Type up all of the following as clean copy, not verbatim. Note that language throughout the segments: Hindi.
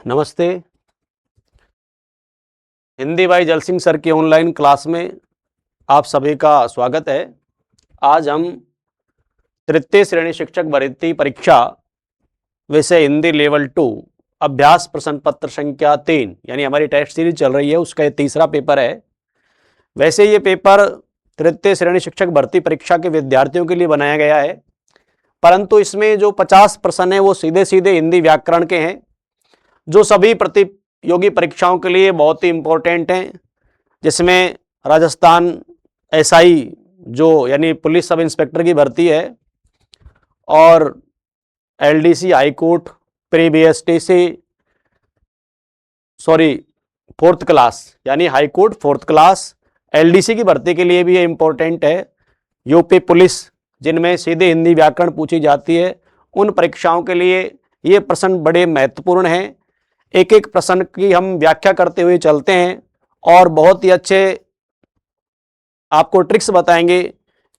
नमस्ते। हिंदी भाई जल सिंह सर की ऑनलाइन क्लास में आप सभी का स्वागत है। आज हम तृतीय श्रेणी शिक्षक भर्ती परीक्षा विषय हिंदी लेवल 2 अभ्यास प्रश्न पत्र संख्या 3 यानी हमारी टेस्ट सीरीज चल रही है, उसका ये तीसरा पेपर है। वैसे ये पेपर तृतीय श्रेणी शिक्षक भर्ती परीक्षा के विद्यार्थियों के लिए बनाया गया है, परंतु इसमें जो 50 प्रश्न है वो सीधे सीधे हिंदी व्याकरण के हैं, जो सभी प्रतियोगी परीक्षाओं के लिए बहुत ही इंपॉर्टेंट हैं। जिसमें राजस्थान एसआई जो यानी पुलिस सब इंस्पेक्टर की भर्ती है, और LDC high court pre BSTC fourth class यानी high court fourth class LDC की भर्ती के लिए भी ये इंपॉर्टेंट है। यूपी पुलिस जिनमें सीधे हिंदी व्याकरण पूछी जाती है, उन परीक्षाओं के लिए ये प्रश्न बड़े महत्वपूर्ण हैं। एक एक प्रश्न की हम व्याख्या करते हुए चलते हैं और बहुत ही अच्छे आपको ट्रिक्स बताएंगे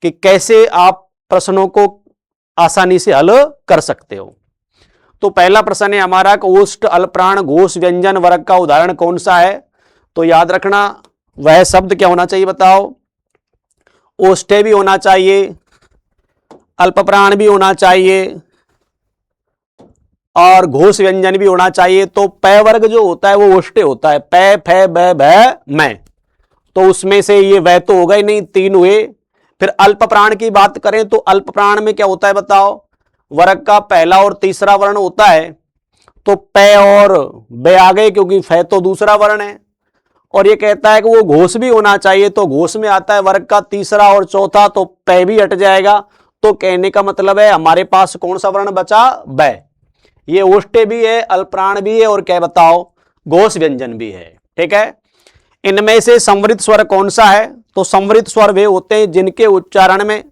कि कैसे आप प्रश्नों को आसानी से हल कर सकते हो। तो पहला प्रश्न है हमारा, ओष्ठ अल्पप्राण घोष व्यंजन वर्ग का उदाहरण कौन सा है? तो याद रखना वह शब्द क्या होना चाहिए बताओ। ओष्ठे भी होना चाहिए, अल्पप्राण भी होना चाहिए और घोष व्यंजन भी होना चाहिए। तो पै वर्ग जो होता है वो ओष्ठे होता है, पै फै बै भै मैं, तो उसमें से ये वह तो होगा ही नहीं, तीन हुए। फिर अल्प प्राण की बात करें तो अल्प प्राण में क्या होता है बताओ, वर्ग का पहला और तीसरा वर्ण होता है, तो पै और बे आ गए क्योंकि फै तो दूसरा वर्ण है। और ये कहता है कि वो घोष भी होना चाहिए, तो घोष में आता है वर्ग का तीसरा और चौथा, तो पै भी हट जाएगा। तो कहने का मतलब है हमारे पास कौन सा वर्ण बचा? बै। ये ओष्ठे भी है, अल्पप्राण भी है और क्या बताओ, घोष व्यंजन भी है। ठीक है। इनमें से संवृत स्वर कौन सा है? तो संवृत स्वर वे होते हैं जिनके उच्चारण में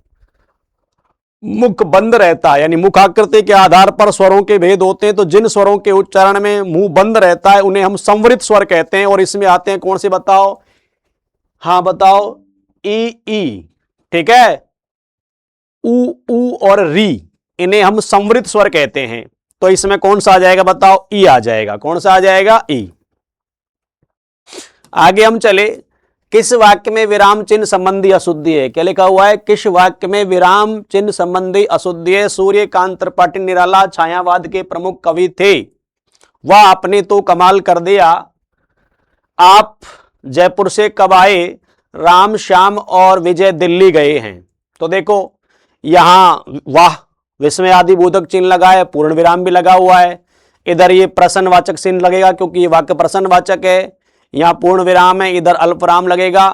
मुख बंद रहता है, यानी मुखाकृति के आधार पर स्वरों के भेद होते हैं। तो जिन स्वरों के उच्चारण में मुंह बंद रहता है उन्हें हम संवृत स्वर कहते हैं। और इसमें आते हैं कौन से बताओ? हाँ बताओ, ई, ठीक है, ऊ और री, इन्हें हम संवृत स्वर कहते हैं। तो इसमें कौन सा आ जाएगा बताओ? ई आ जाएगा। कौन सा आ जाएगा? ई। आगे हम चले, किस वाक्य में विराम चिन्ह संबंधी अशुद्धि है? क्या लिखा हुआ है? किस वाक्य में विराम चिन्ह संबंधी अशुद्धि है? सूर्यकांत त्रिपाठी निराला छायावाद के प्रमुख कवि थे, वह आपने तो कमाल कर दिया, आप जयपुर से कब आए, राम श्याम और विजय दिल्ली गए हैं। तो देखो यहां वाह विस्मय आदि बोधक चिन्ह लगा है, पूर्ण विराम भी लगा हुआ है। इधर ये प्रश्नवाचक चिन्ह लगेगा क्योंकि ये वाक्य प्रश्नवाचक है, यहां पूर्ण विराम है, इधर अल्पविराम लगेगा।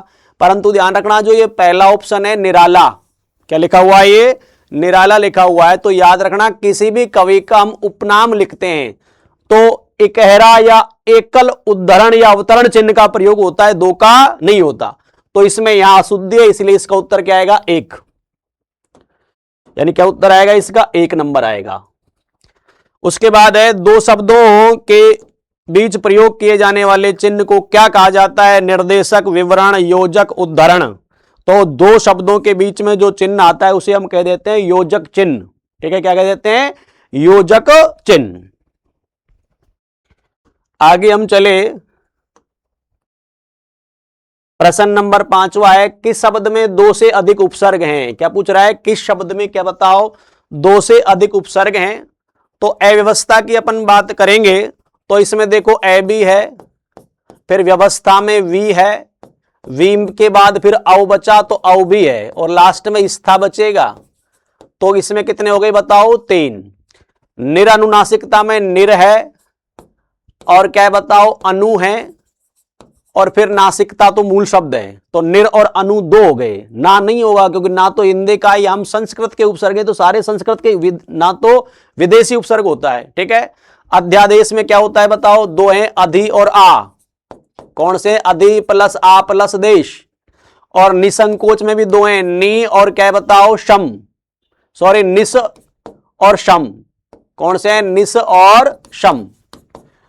परंतु ध्यान रखना जो ये पहला ऑप्शन है निराला, क्या लिखा हुआ है? ये निराला लिखा हुआ है। तो याद रखना किसी भी कवि का हम उपनाम लिखते हैं तो इकहरा या एकल उद्धरण या अवतरण चिन्ह का प्रयोग होता है, दो का नहीं होता। तो इसमें यहां अशुद्धि है, इसलिए इसका उत्तर क्या आएगा? एक। यानी क्या उत्तर आएगा इसका? एक नंबर आएगा। उसके बाद है, दो शब्दों के बीच प्रयोग किए जाने वाले चिन्ह को क्या कहा जाता है? निर्देशक, विवरण, योजक, उद्धरण। तो दो शब्दों के बीच में जो चिन्ह आता है उसे हम कह देते हैं योजक चिन्ह। ठीक है, क्या कह देते हैं? योजक चिन्ह। आगे हम चले, प्रश्न नंबर 5वां है, किस शब्द में दो से अधिक उपसर्ग हैं? क्या पूछ रहा है? किस शब्द में क्या बताओ दो से अधिक उपसर्ग हैं? तो अव्यवस्था की अपन बात करेंगे तो इसमें देखो ए भी है, फिर व्यवस्था में वी है, वी के बाद फिर औ बचा तो औ भी है, और लास्ट में स्था बचेगा। तो इसमें कितने हो गए बताओ? 3। निरनुनासिकता में निर है, और क्या बताओ? अनु है, और फिर नासिकता तो मूल शब्द है, तो निर और अनु दो हो गए। ना नहीं होगा क्योंकि ना तो हिंदी का, या हम संस्कृत के उपसर्ग है तो सारे संस्कृत के, ना तो विदेशी उपसर्ग होता है। ठीक है। अध्यादेश में क्या होता है बताओ? दो हैं, अधि और आ। कौन से? अधि प्लस आ प्लस देश। और निसंकोच में भी दो हैं, नी और क्या बताओ? शम, निस और शम। कौन से हैं? निस और शम।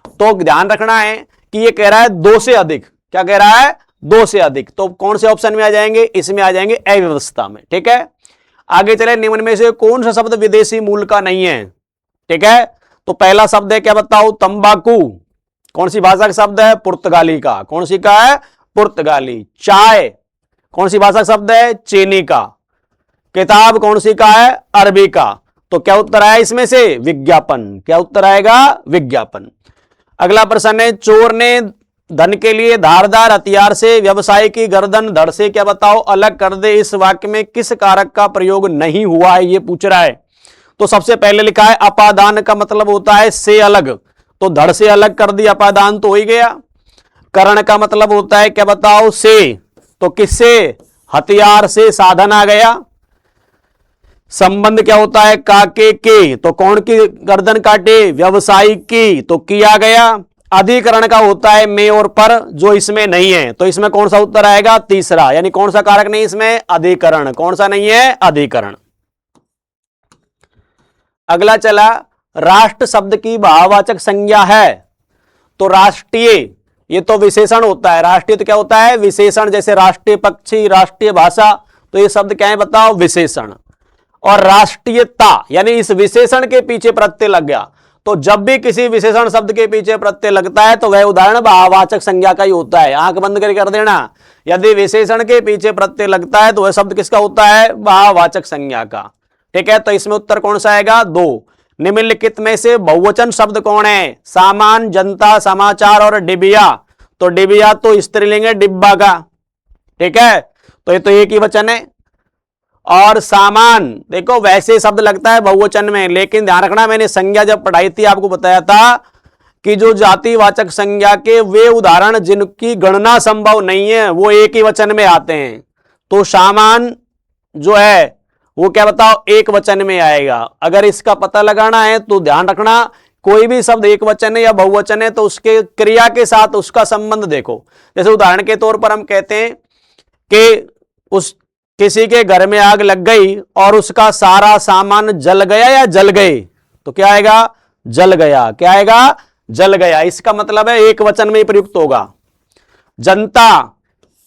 तो ध्यान रखना है कि ये कह रहा है दो से अधिक। क्या कह रहा है? दो से अधिक। तो कौन से ऑप्शन में आ जाएंगे? इसमें आ जाएंगे अव्यवस्था में। ठीक है। आगे चले, निम्न में से कौन सा शब्द विदेशी मूल का नहीं है? ठीक है। तो पहला शब्द है क्या बताओ? तंबाकू। कौन सी भाषा का शब्द है? पुर्तगाली का। कौन सी का है? पुर्तगाली। चाय कौन सी भाषा का शब्द है? चीनी का। किताब कौन सी का है? अरबी का। तो क्या उत्तर आया इसमें से? विज्ञापन। क्या उत्तर आएगा? विज्ञापन। अगला प्रश्न है, चोर ने धन के लिए धारदार हथियार से व्यवसायी की गर्दन धड़ से क्या बताओ अलग कर दे। इस वाक्य में किस कारक का प्रयोग नहीं हुआ है, ये पूछ रहा है। तो सबसे पहले लिखा है अपादान का मतलब होता है से अलग, तो धड़ से अलग कर दिया, अपादान तो हो ही गया। करण का मतलब होता है क्या बताओ? से, तो किससे? हथियार से, साधन आ गया। संबंध क्या होता है? काके के, तो कौन की गर्दन काटे? व्यवसायी की, तो किया गया। अधिकरण का होता है में और पर, जो इसमें नहीं है, तो इसमें कौन सा उत्तर आएगा? तीसरा। यानी कौन सा कारक नहीं इसमें? अधिकरण। कौन सा नहीं है? अधिकरण। अगला चला, राष्ट्र शब्द की भाववाचक संज्ञा है, तो राष्ट्रीय ये तो विशेषण होता है। राष्ट्रीय तो क्या होता है? विशेषण। जैसे राष्ट्रीय पक्षी, राष्ट्रीय भाषा, तो ये शब्द क्या है बताओ? विशेषण। और राष्ट्रीयता यानी इस विशेषण के पीछे प्रत्यय लग गया, तो जब भी किसी विशेषण शब्द के पीछे प्रत्यय लगता है तो वह उदाहरण भाववाचक संज्ञा का ही होता है। आंख बंद करके कर देना, यदि विशेषण के पीछे प्रत्यय लगता है तो वह शब्द किसका होता है? भाववाचक संज्ञा का। ठीक है, तो इसमें उत्तर कौन सा आएगा? 2। निम्नलिखित में से बहुवचन शब्द कौन है? सामान, जनता, समाचार और डिबिया। तो डिबिया तो स्त्रीलिंग है डिब्बा का। ठीक है, तो ये तो एक ही वचन है। और सामान देखो वैसे शब्द लगता है बहुवचन में, लेकिन ध्यान रखना मैंने संज्ञा जब पढ़ाई थी आपको बताया था कि जो जातिवाचक संज्ञा के वे उदाहरण जिनकी गणना संभव नहीं है वो एक ही वचन में आते हैं। तो सामान जो है वो क्या बताओ? एक वचन में आएगा। अगर इसका पता लगाना है तो ध्यान रखना कोई भी शब्द एक वचन है या बहुवचन है तो उसके क्रिया के साथ उसका संबंध देखो। जैसे उदाहरण के तौर पर हम कहते हैं कि उस किसी के घर में आग लग गई और उसका सारा सामान जल गया या जल गए, तो क्या आएगा? जल गया। क्या आएगा? जल गया। इसका मतलब है एक वचन में प्रयुक्त होगा। जनता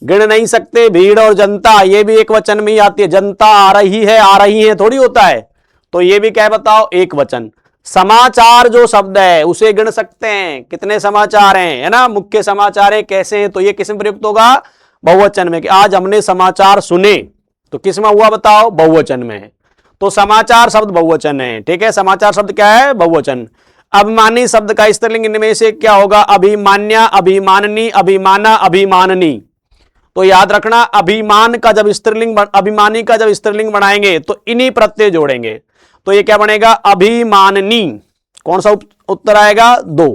गिन नहीं सकते, भीड़ और जनता ये भी एक वचन में ही आती है। जनता आ रही है थोड़ी होता है, तो ये भी क्या है बताओ? एक वचन। समाचार जो शब्द है उसे गिन सकते हैं, कितने समाचार हैं, है ना? मुख्य समाचार है, कैसे हैं, तो ये किस में प्रयुक्त होगा? बहुवचन में। कि आज हमने समाचार सुने, तो किस में हुआ बताओ? बहुवचन में। तो समाचार शब्द बहुवचन है। ठीक है, समाचार शब्द क्या है? बहुवचन। अभिमानी शब्द का स्त्रीलिंग इनमें से क्या होगा? अभिमान्या, अभिमाननी, अभिमाना, अभिमाननी। तो याद रखना अभिमान का जब स्त्रीलिंग, अभिमानी का जब स्त्रीलिंग बनाएंगे तो इन्हीं प्रत्यय जोड़ेंगे, तो ये क्या बनेगा? अभिमाननी। कौन सा उत्तर आएगा? 2।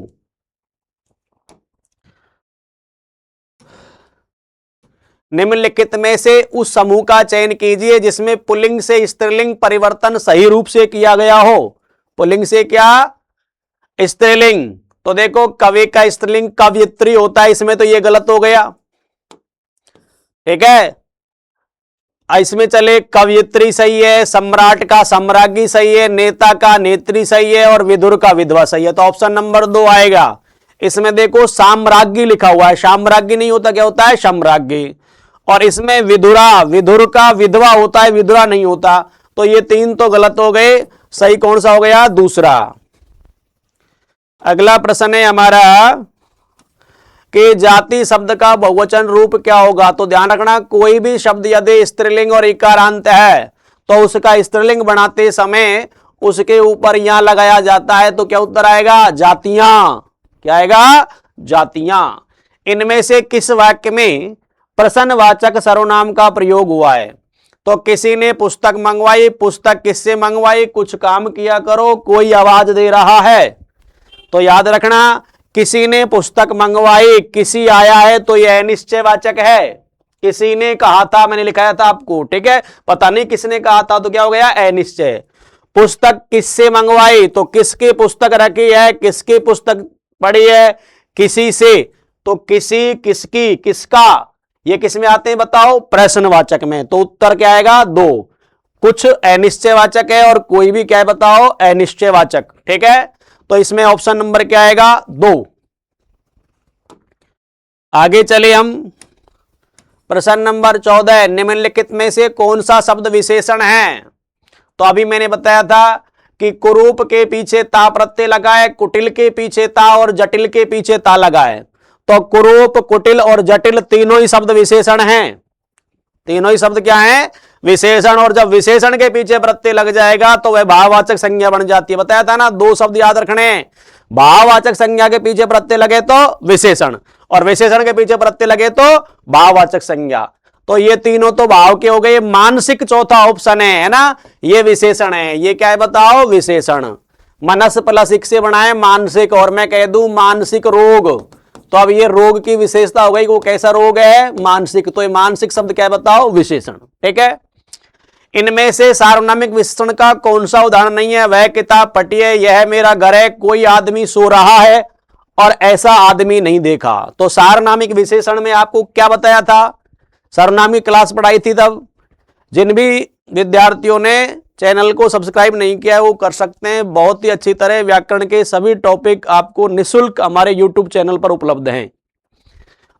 निम्नलिखित में से उस समूह का चयन कीजिए जिसमें पुल्लिंग से स्त्रीलिंग परिवर्तन सही रूप से किया गया हो। पुल्लिंग से क्या? स्त्रीलिंग। तो देखो कवि का स्त्रीलिंग कवयित्री होता है, इसमें तो ये गलत हो गया। ठीक है, इसमें चले कवयित्री सही है, सम्राट का सम्राज्ञी सही है, नेता का नेत्री सही है और विदुर का विधवा सही है, तो ऑप्शन नंबर 2 आएगा। इसमें देखो साम्राज्ञी लिखा हुआ है, साम्राज्ञी नहीं होता, क्या होता है? सम्राज्ञी। और इसमें विधुरा, विधुर का विधवा होता है, विधुरा नहीं होता, तो ये 3 तो गलत हो गए। सही कौन सा हो गया? दूसरा। अगला प्रश्न है हमारा कि जाति शब्द का बहुवचन रूप क्या होगा? तो ध्यान रखना कोई भी शब्द यदि स्त्रीलिंग और इकारांत है तो उसका स्त्रीलिंग बनाते समय उसके ऊपर यहां लगाया जाता है, तो क्या उत्तर आएगा? जातियां। क्या आएगा? जातियां। इनमें से किस वाक्य में प्रश्नवाचक सर्वनाम का प्रयोग हुआ है? तो किसी ने पुस्तक मंगवाई, पुस्तक किससे मंगवाई? कुछ काम किया करो, कोई आवाज दे रहा है। तो याद रखना किसी ने पुस्तक मंगवाई, किसी आया है, तो यह निश्चयवाचक है। किसी ने कहा था, मैंने लिखाया था आपको, ठीक है, पता नहीं किसने कहा था, तो क्या हो गया? अनिश्चय। पुस्तक किससे मंगवाई? तो किसकी पुस्तक रखी है, किसकी पुस्तक पढ़ी है? किसी से। तो किसी, किसकी, किसका, ये किस में आते हैं बताओ? प्रश्नवाचक में। तो उत्तर क्या आएगा? 2। कुछ अनिश्चयवाचक है और कोई भी क्या है बताओ? अनिश्चयवाचक। ठीक है, तो इसमें ऑप्शन नंबर क्या आएगा? 2। आगे चले हम प्रश्न नंबर 14। निम्नलिखित में से कौन सा शब्द विशेषण है? तो अभी मैंने बताया था कि कुरूप के पीछे ता प्रत्यय लगाए, कुटिल के पीछे ता और जटिल के पीछे ता लगाए। तो कुरूप, कुटिल और जटिल तीनों ही शब्द विशेषण हैं। तीनों ही शब्द क्या हैं? विशेषण। और जब विशेषण के पीछे प्रत्यय लग जाएगा तो वह भाववाचक संज्ञा बन जाती है। बताया था ना, दो शब्द याद रखने, भाववाचक संज्ञा के पीछे प्रत्यय लगे तो विशेषण, और विशेषण के पीछे प्रत्यय लगे तो भाववाचक संज्ञा। तो ये तीनों तो भाव के हो गए। मानसिक चौथा ऑप्शन है ना, ये विशेषण है। ये क्या है बताओ? विशेषण। मनस प्लस इक से बनाए मानसिक, और मैं कह दूं मानसिक रोग, तो अब ये रोग की विशेषता हो गई, वो कैसा रोग है? मानसिक। तो ये मानसिक शब्द क्या बताओ? विशेषण। ठीक है। इनमें से सार्वनामिक विशेषण का कौन सा उदाहरण नहीं है? वह किताब फटी है, यह मेरा घर है, कोई आदमी सो रहा है और ऐसा आदमी नहीं देखा। तो सार्वनामिक विशेषण में आपको क्या बताया था? सार्वनामिक क्लास पढ़ाई थी तब। जिन भी विद्यार्थियों ने चैनल को सब्सक्राइब नहीं किया है वो कर सकते हैं। बहुत ही अच्छी तरह व्याकरण के सभी टॉपिक आपको निःशुल्क हमारे YouTube चैनल पर उपलब्ध हैं।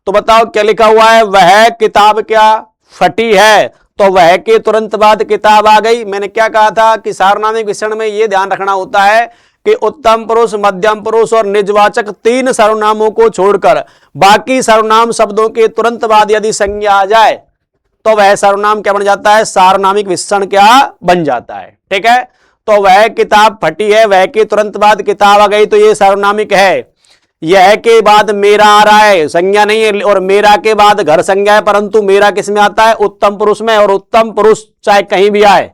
तो बताओ क्या लिखा हुआ है? वह किताब क्या फटी है, तो वह के तुरंत बाद किताब आ गई। मैंने क्या कहा था कि सार्वनामिक विशेषण में यह ध्यान रखना होता है कि उत्तम पुरुष, मध्यम पुरुष और निजवाचक तीन सर्वनामों को छोड़कर बाकी सर्वनाम शब्दों के तुरंत बाद यदि संज्ञा आ जाए तो वह सर्वनाम क्या बन जाता है? सार्वनामिक विशेषण क्या बन जाता है। ठीक है। तो वह किताब फटी है, वह के तुरंत बाद किताब आ गई, तो यह सार्वनामिक है। यह के बाद मेरा आ रहा है, संज्ञा नहीं है, और मेरा के बाद घर संज्ञा है, परंतु मेरा किस में आता है? उत्तम पुरुष में, और उत्तम पुरुष चाहे कहीं भी आए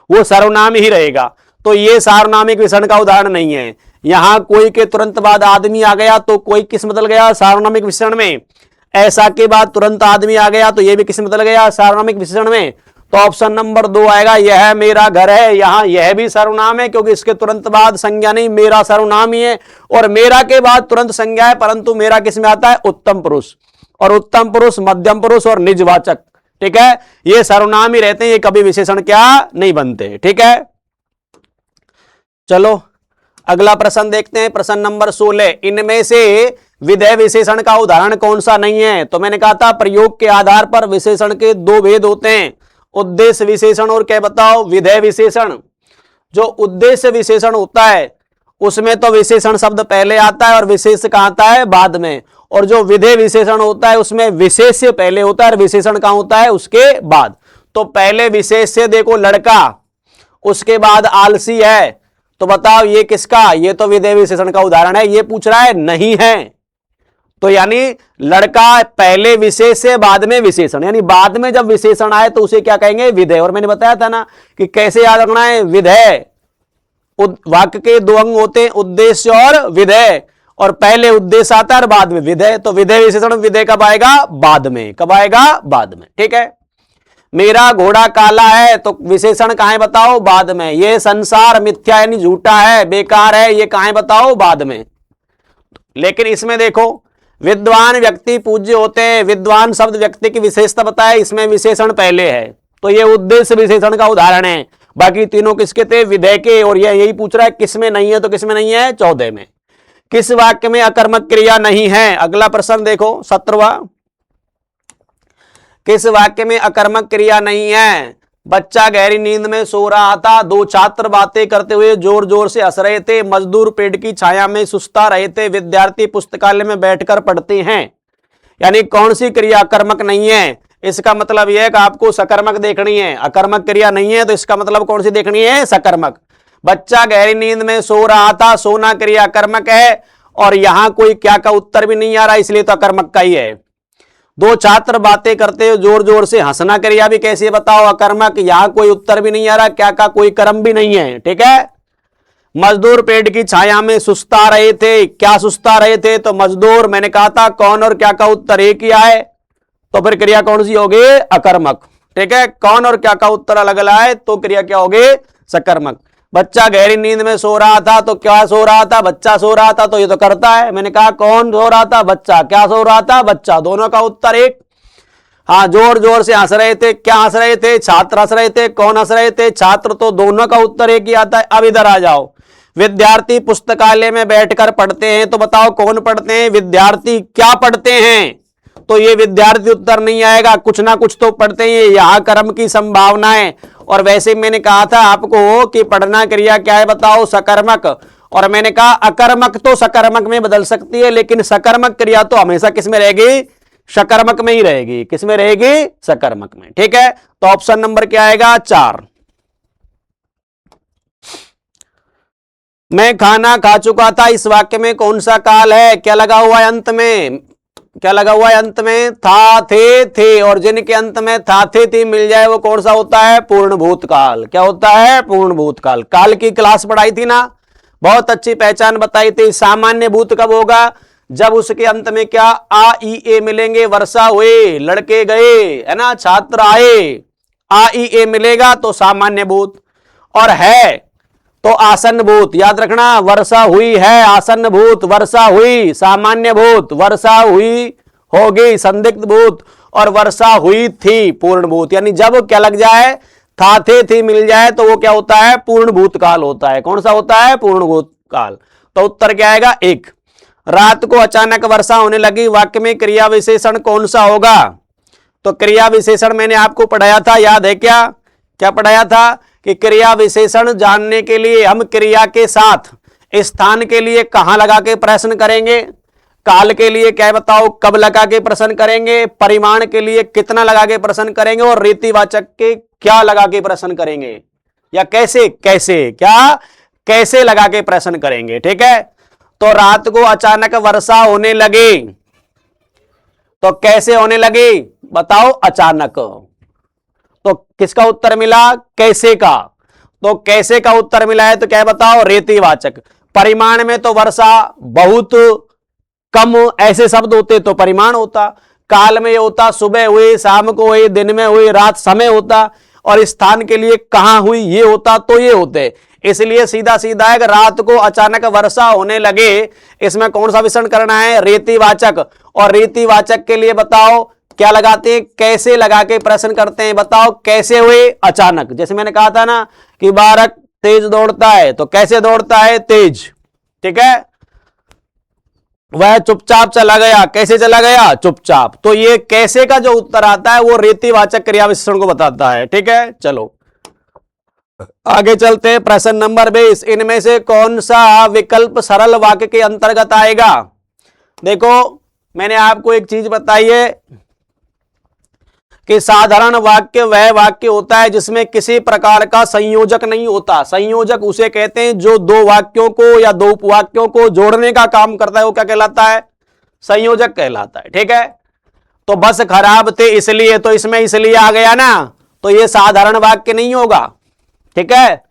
वो सर्वनाम ही रहेगा। तो ये सार्वनामिक विशेषण का उदाहरण नहीं है। यहां कोई के तुरंत बाद आदमी आ गया तो कोई किस बदल गया? सार्वनामिक विशेषण में। ऐसा के बाद तुरंत आदमी आ गया तो यह भी किस बदल गया? सार्वनामिक विशेषण में। तो ऑप्शन नंबर 2 आएगा, यह मेरा घर है। यहां यह भी सर्वनाम है क्योंकि इसके तुरंत बाद संज्ञा नहीं, मेरा सर्वनाम ही है, और मेरा के बाद तुरंत संज्ञा है, परंतु मेरा किस में आता है? उत्तम पुरुष, और उत्तम पुरुष, मध्यम पुरुष और निजवाचक। ठीक है। ये सर्वनाम ही रहते हैं, ये कभी विशेषण क्या नहीं बनते। ठीक है। चलो अगला प्रश्न देखते हैं, प्रश्न नंबर 16। इनमें से विधेय विशेषण का उदाहरण कौन सा नहीं है? तो मैंने कहा था प्रयोग के आधार पर विशेषण के दो भेद होते हैं, उद्देश्य विशेषण और क्या बताओ? विधेय विशेषण। जो उद्देश्य विशेषण होता है उसमें तो विशेषण शब्द पहले आता है और विशेष कहां आता है? बाद में। और जो विधेय विशेषण होता है उसमें विशेष्य पहले होता है और विशेषण कहां होता है? उसके बाद। तो पहले विशेष्य देखो लड़का, उसके बाद आलसी है, तो बताओ ये किसका? ये तो विधेय विशेषण का उदाहरण है। ये पूछ रहा है नहीं है, तो यानी लड़का पहले विशेष्य बाद में विशेषण, यानी बाद में जब विशेषण आए तो उसे क्या कहेंगे? विधेय। और मैंने बताया था ना कि कैसे याद रखना है विधेय। वाक्य के दो अंग होते हैं, उद्देश्य और विधेय, और पहले उद्देश्य आता है और बाद में विधेय। तो विधेय विशेषण विधेय कब आएगा? बाद में। कब आएगा? बाद में। ठीक है। मेरा घोड़ा काला है, तो विशेषण कहां है बताओ? बाद में। ये संसार मिथ्या यानी झूठा है, बेकार है, ये कहां है बताओ? बाद में। लेकिन इसमें देखो विद्वान व्यक्ति पूज्य होते हैं, विद्वान शब्द व्यक्ति की विशेषता बताए, इसमें विशेषण पहले है, तो ये उद्देश्य विशेषण का उदाहरण है। बाकी तीनों किसके थे? विधेय के। और ये यही पूछ रहा है किसमें नहीं है, तो किसमें नहीं है? 14 में। किस वाक्य में अकर्मक क्रिया नहीं है? अगला प्रश्न देखो 17वां। किस वाक्य में अकर्मक क्रिया नहीं है? बच्चा गहरी नींद में सो रहा था, दो छात्र बातें करते हुए जोर जोर से हंस रहे थे, मजदूर पेड़ की छाया में सुस्ता रहे थे, विद्यार्थी पुस्तकालय में बैठकर पढ़ते हैं। यानी कौन सी क्रिया अकर्मक नहीं है? इसका मतलब यह है कि आपको सकर्मक देखनी है। अकर्मक क्रिया नहीं है तो इसका मतलब कौन सी देखनी है? सकर्मक। बच्चा गहरी नींद में सो रहा था, सोना क्रिया अकर्मक है, और यहां कोई क्या का उत्तर भी नहीं आ रहा, इसलिए तो अकर्मक का ही है। दो छात्र बातें करते हुए जोर जोर से हंसना क्रिया भी कैसे बताओ? अकर्मक। यहां कोई उत्तर भी नहीं आ रहा, क्या का कोई कर्म भी नहीं है। ठीक है। मजदूर पेड़ की छाया में सुस्ता रहे थे, क्या सुस्ता रहे थे? तो मजदूर। मैंने कहा था कौन और क्या का उत्तर एक ही आए, तो फिर क्रिया कौन सी होगी? अकर्मक। ठीक है। कौन और क्या का उत्तर अलग अलग आए तो क्रिया क्या होगी? सकर्मक। बच्चा गहरी नींद में सो रहा था, तो क्या सो रहा था? बच्चा सो रहा था, तो ये तो करता है। मैंने कहा कौन सो रहा था? बच्चा। क्या सो रहा था? बच्चा। दोनों का उत्तर एक। हाँ, जोर जोर से हंस रहे थे, क्या हंस रहे थे? छात्र हंस रहे थे। कौन हंस रहे थे? छात्र। तो दोनों का उत्तर एक ही आता है। अब इधर आ जाओ, विद्यार्थी पुस्तकालय में बैठकर पढ़ते हैं, तो बताओ कौन पढ़ते हैं? विद्यार्थी। क्या पढ़ते हैं? तो ये विद्यार्थी उत्तर नहीं आएगा, कुछ ना कुछ तो पढ़ते हैं। यहां कर्म की संभावना है, और वैसे मैंने कहा था आपको कि पढ़ना क्रिया क्या है बताओ, सकर्मक। और मैंने कहा अकर्मक तो सकर्मक में बदल सकती है, लेकिन सकर्मक क्रिया तो हमेशा किस में रहेगी, सकर्मक में ही रहेगी। किस में रहेगी, सकर्मक में। ठीक है, तो ऑप्शन नंबर क्या आएगा, 4। मैं खाना खा चुका था, इस वाक्य में कौन सा काल है, क्या लगा हुआ है अंत में, क्या लगा हुआ है अंत में, था, थे। और जिनके अंत में था, थे मिल जाए वो कौन सा होता है, पूर्ण भूतकाल। क्या होता है, पूर्ण भूतकाल। काल की क्लास पढ़ाई थी ना, बहुत अच्छी पहचान बताई थी। सामान्य भूत कब होगा, जब उसके अंत में क्या, आ ई ए मिलेंगे, वर्षा हुए, लड़के गए, है ना, छात्र आए, आ ई ए मिलेगा तो सामान्य भूत। और है तो आसन्न भूत, याद रखना, वर्षा हुई है आसन्न भूत, वर्षा हुई सामान्य भूत, वर्षा हुई होगी संदिग्ध भूत, और वर्षा हुई थी पूर्ण भूत। यानी जब क्या लग जाए, था, थे, थी मिल जाए तो वो क्या होता है, पूर्ण भूतकाल होता है। कौन सा होता है, पूर्ण भूतकाल। तो उत्तर क्या आएगा, 1। रात को अचानक वर्षा होने लगी, वाक्य में क्रिया विशेषण कौन सा होगा। तो क्रिया विशेषण मैंने आपको पढ़ाया था, याद है क्या, क्या पढ़ाया था कि क्रिया विशेषण जानने के लिए हम क्रिया के साथ स्थान के लिए कहां लगा के प्रश्न करेंगे, काल के लिए क्या बताओ कब लगा के प्रश्न करेंगे, परिमाण के लिए कितना लगा के प्रश्न करेंगे, और रीतिवाचक के क्या लगा के प्रश्न करेंगे, या कैसे कैसे लगा के प्रश्न करेंगे। ठीक है, तो रात को अचानक वर्षा होने लगी, तो कैसे होने लगी बताओ, अचानक। तो किसका उत्तर मिला, कैसे का। तो कैसे का उत्तर मिला है तो क्या बताओ, रीतिवाचक। परिमाण में तो वर्षा, बहुत, कम, ऐसे शब्द होते तो परिमाण होता। काल में ये होता सुबह हुई, शाम को हुई, दिन में हुई, रात समय होता। और स्थान के लिए कहां हुई ये होता तो ये होते। इसलिए सीधा सीधा है, रात को अचानक वर्षा होने लगे, इसमें कौन सा विशेषण करना है, रीतिवाचक। और रीतिवाचक के लिए बताओ क्या लगाते हैं, कैसे लगा के प्रश्न करते हैं, बताओ कैसे हुए, अचानक। जैसे मैंने कहा था ना कि बालक तेज दौड़ता है, तो कैसे दौड़ता है, तेज। ठीक है, वह चुपचाप चला गया, कैसे चला गया, चुपचाप। तो ये कैसे का जो उत्तर आता है वो रीतिवाचक क्रिया विशेषण को बताता है। ठीक है, चलो आगे चलते हैं। प्रश्न नंबर 20, इनमें से कौन सा विकल्प सरल वाक्य के अंतर्गत आएगा। देखो मैंने आपको एक चीज बताई है कि साधारण वाक्य वह वाक्य होता है जिसमें किसी प्रकार का संयोजक नहीं होता। संयोजक उसे कहते हैं जो दो वाक्यों को या दो उपवाक्यों को जोड़ने का काम करता है, वो क्या कहलाता है, संयोजक कहलाता है। ठीक है, तो बस खराब थे इसलिए, तो इसमें इसलिए आ गया ना, तो ये साधारण वाक्य नहीं होगा। ठीक है,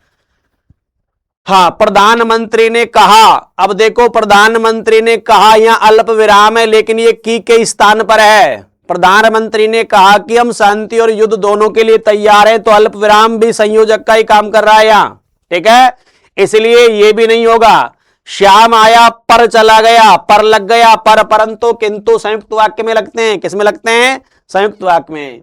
हाँ, प्रधानमंत्री ने कहा, अब देखो प्रधानमंत्री ने कहा यहां अल्प विराम है, लेकिन ये की के स्थान पर है। प्रधानमंत्री ने कहा कि हम शांति और युद्ध दोनों के लिए तैयार हैं, तो अल्प विराम भी संयोजक का ही काम कर रहा है यहां। ठीक है, इसलिए ये भी नहीं होगा। श्याम आया पर चला गया, पर लग गया, पर, परंतु, किंतु संयुक्त वाक्य में लगते हैं। किस में लगते हैं, संयुक्त वाक्य में।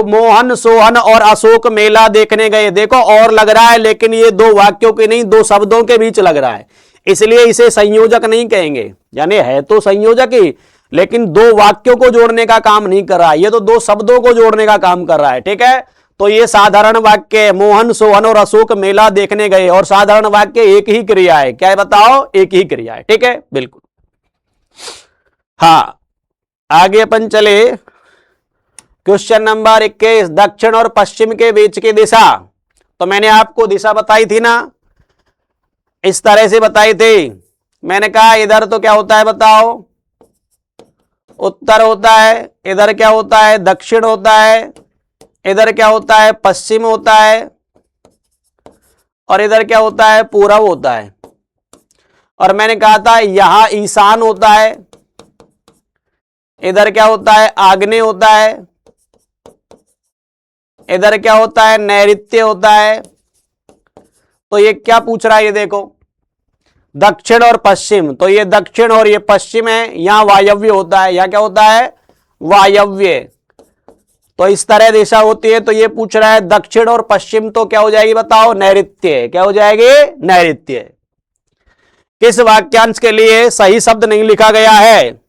मोहन, सोहन और अशोक मेला देखने गए, देखो और लग रहा है, लेकिन ये दो वाक्यों के नहीं, दो शब्दों के बीच लग रहा है, इसलिए इसे संयोजक नहीं कहेंगे। यानी है तो संयोजक ही, लेकिन दो वाक्यों को जोड़ने का काम नहीं कर रहा है, ये तो दो शब्दों को जोड़ने का काम कर रहा है। ठीक है, तो ये साधारण वाक्य है, मोहन, सोहन और अशोक मेला देखने गए, और साधारण वाक्य एक ही क्रिया है। क्या है बताओ, एक ही क्रिया है। ठीक है, बिल्कुल। हाँ, आगे अपन चले। क्वेश्चन नंबर 21, दक्षिण और पश्चिम के बीच की दिशा। तो मैंने आपको दिशा बताई थी ना, इस तरह से बताई थी। मैंने कहा इधर तो क्या होता है बताओ, उत्तर होता है, इधर क्या होता है, दक्षिण होता है, इधर क्या होता है, पश्चिम होता है, और इधर क्या होता है, पूरब होता है। और मैंने कहा था यहां ईशान होता है, इधर क्या होता है, आग्नेय होता है, इधर क्या होता है, नैऋत्य होता है। तो ये क्या पूछ रहा है, ये देखो दक्षिण और पश्चिम, तो ये दक्षिण और ये पश्चिम है। यहां वायव्य होता है, यहां क्या होता है, वायव्य। तो इस तरह दिशा होती है। तो ये पूछ रहा है दक्षिण और पश्चिम, तो क्या हो जाएगी बताओ, नैऋत्य। क्या हो जाएगी, नैऋत्य। किस वाक्यांश के लिए सही शब्द नहीं लिखा गया है,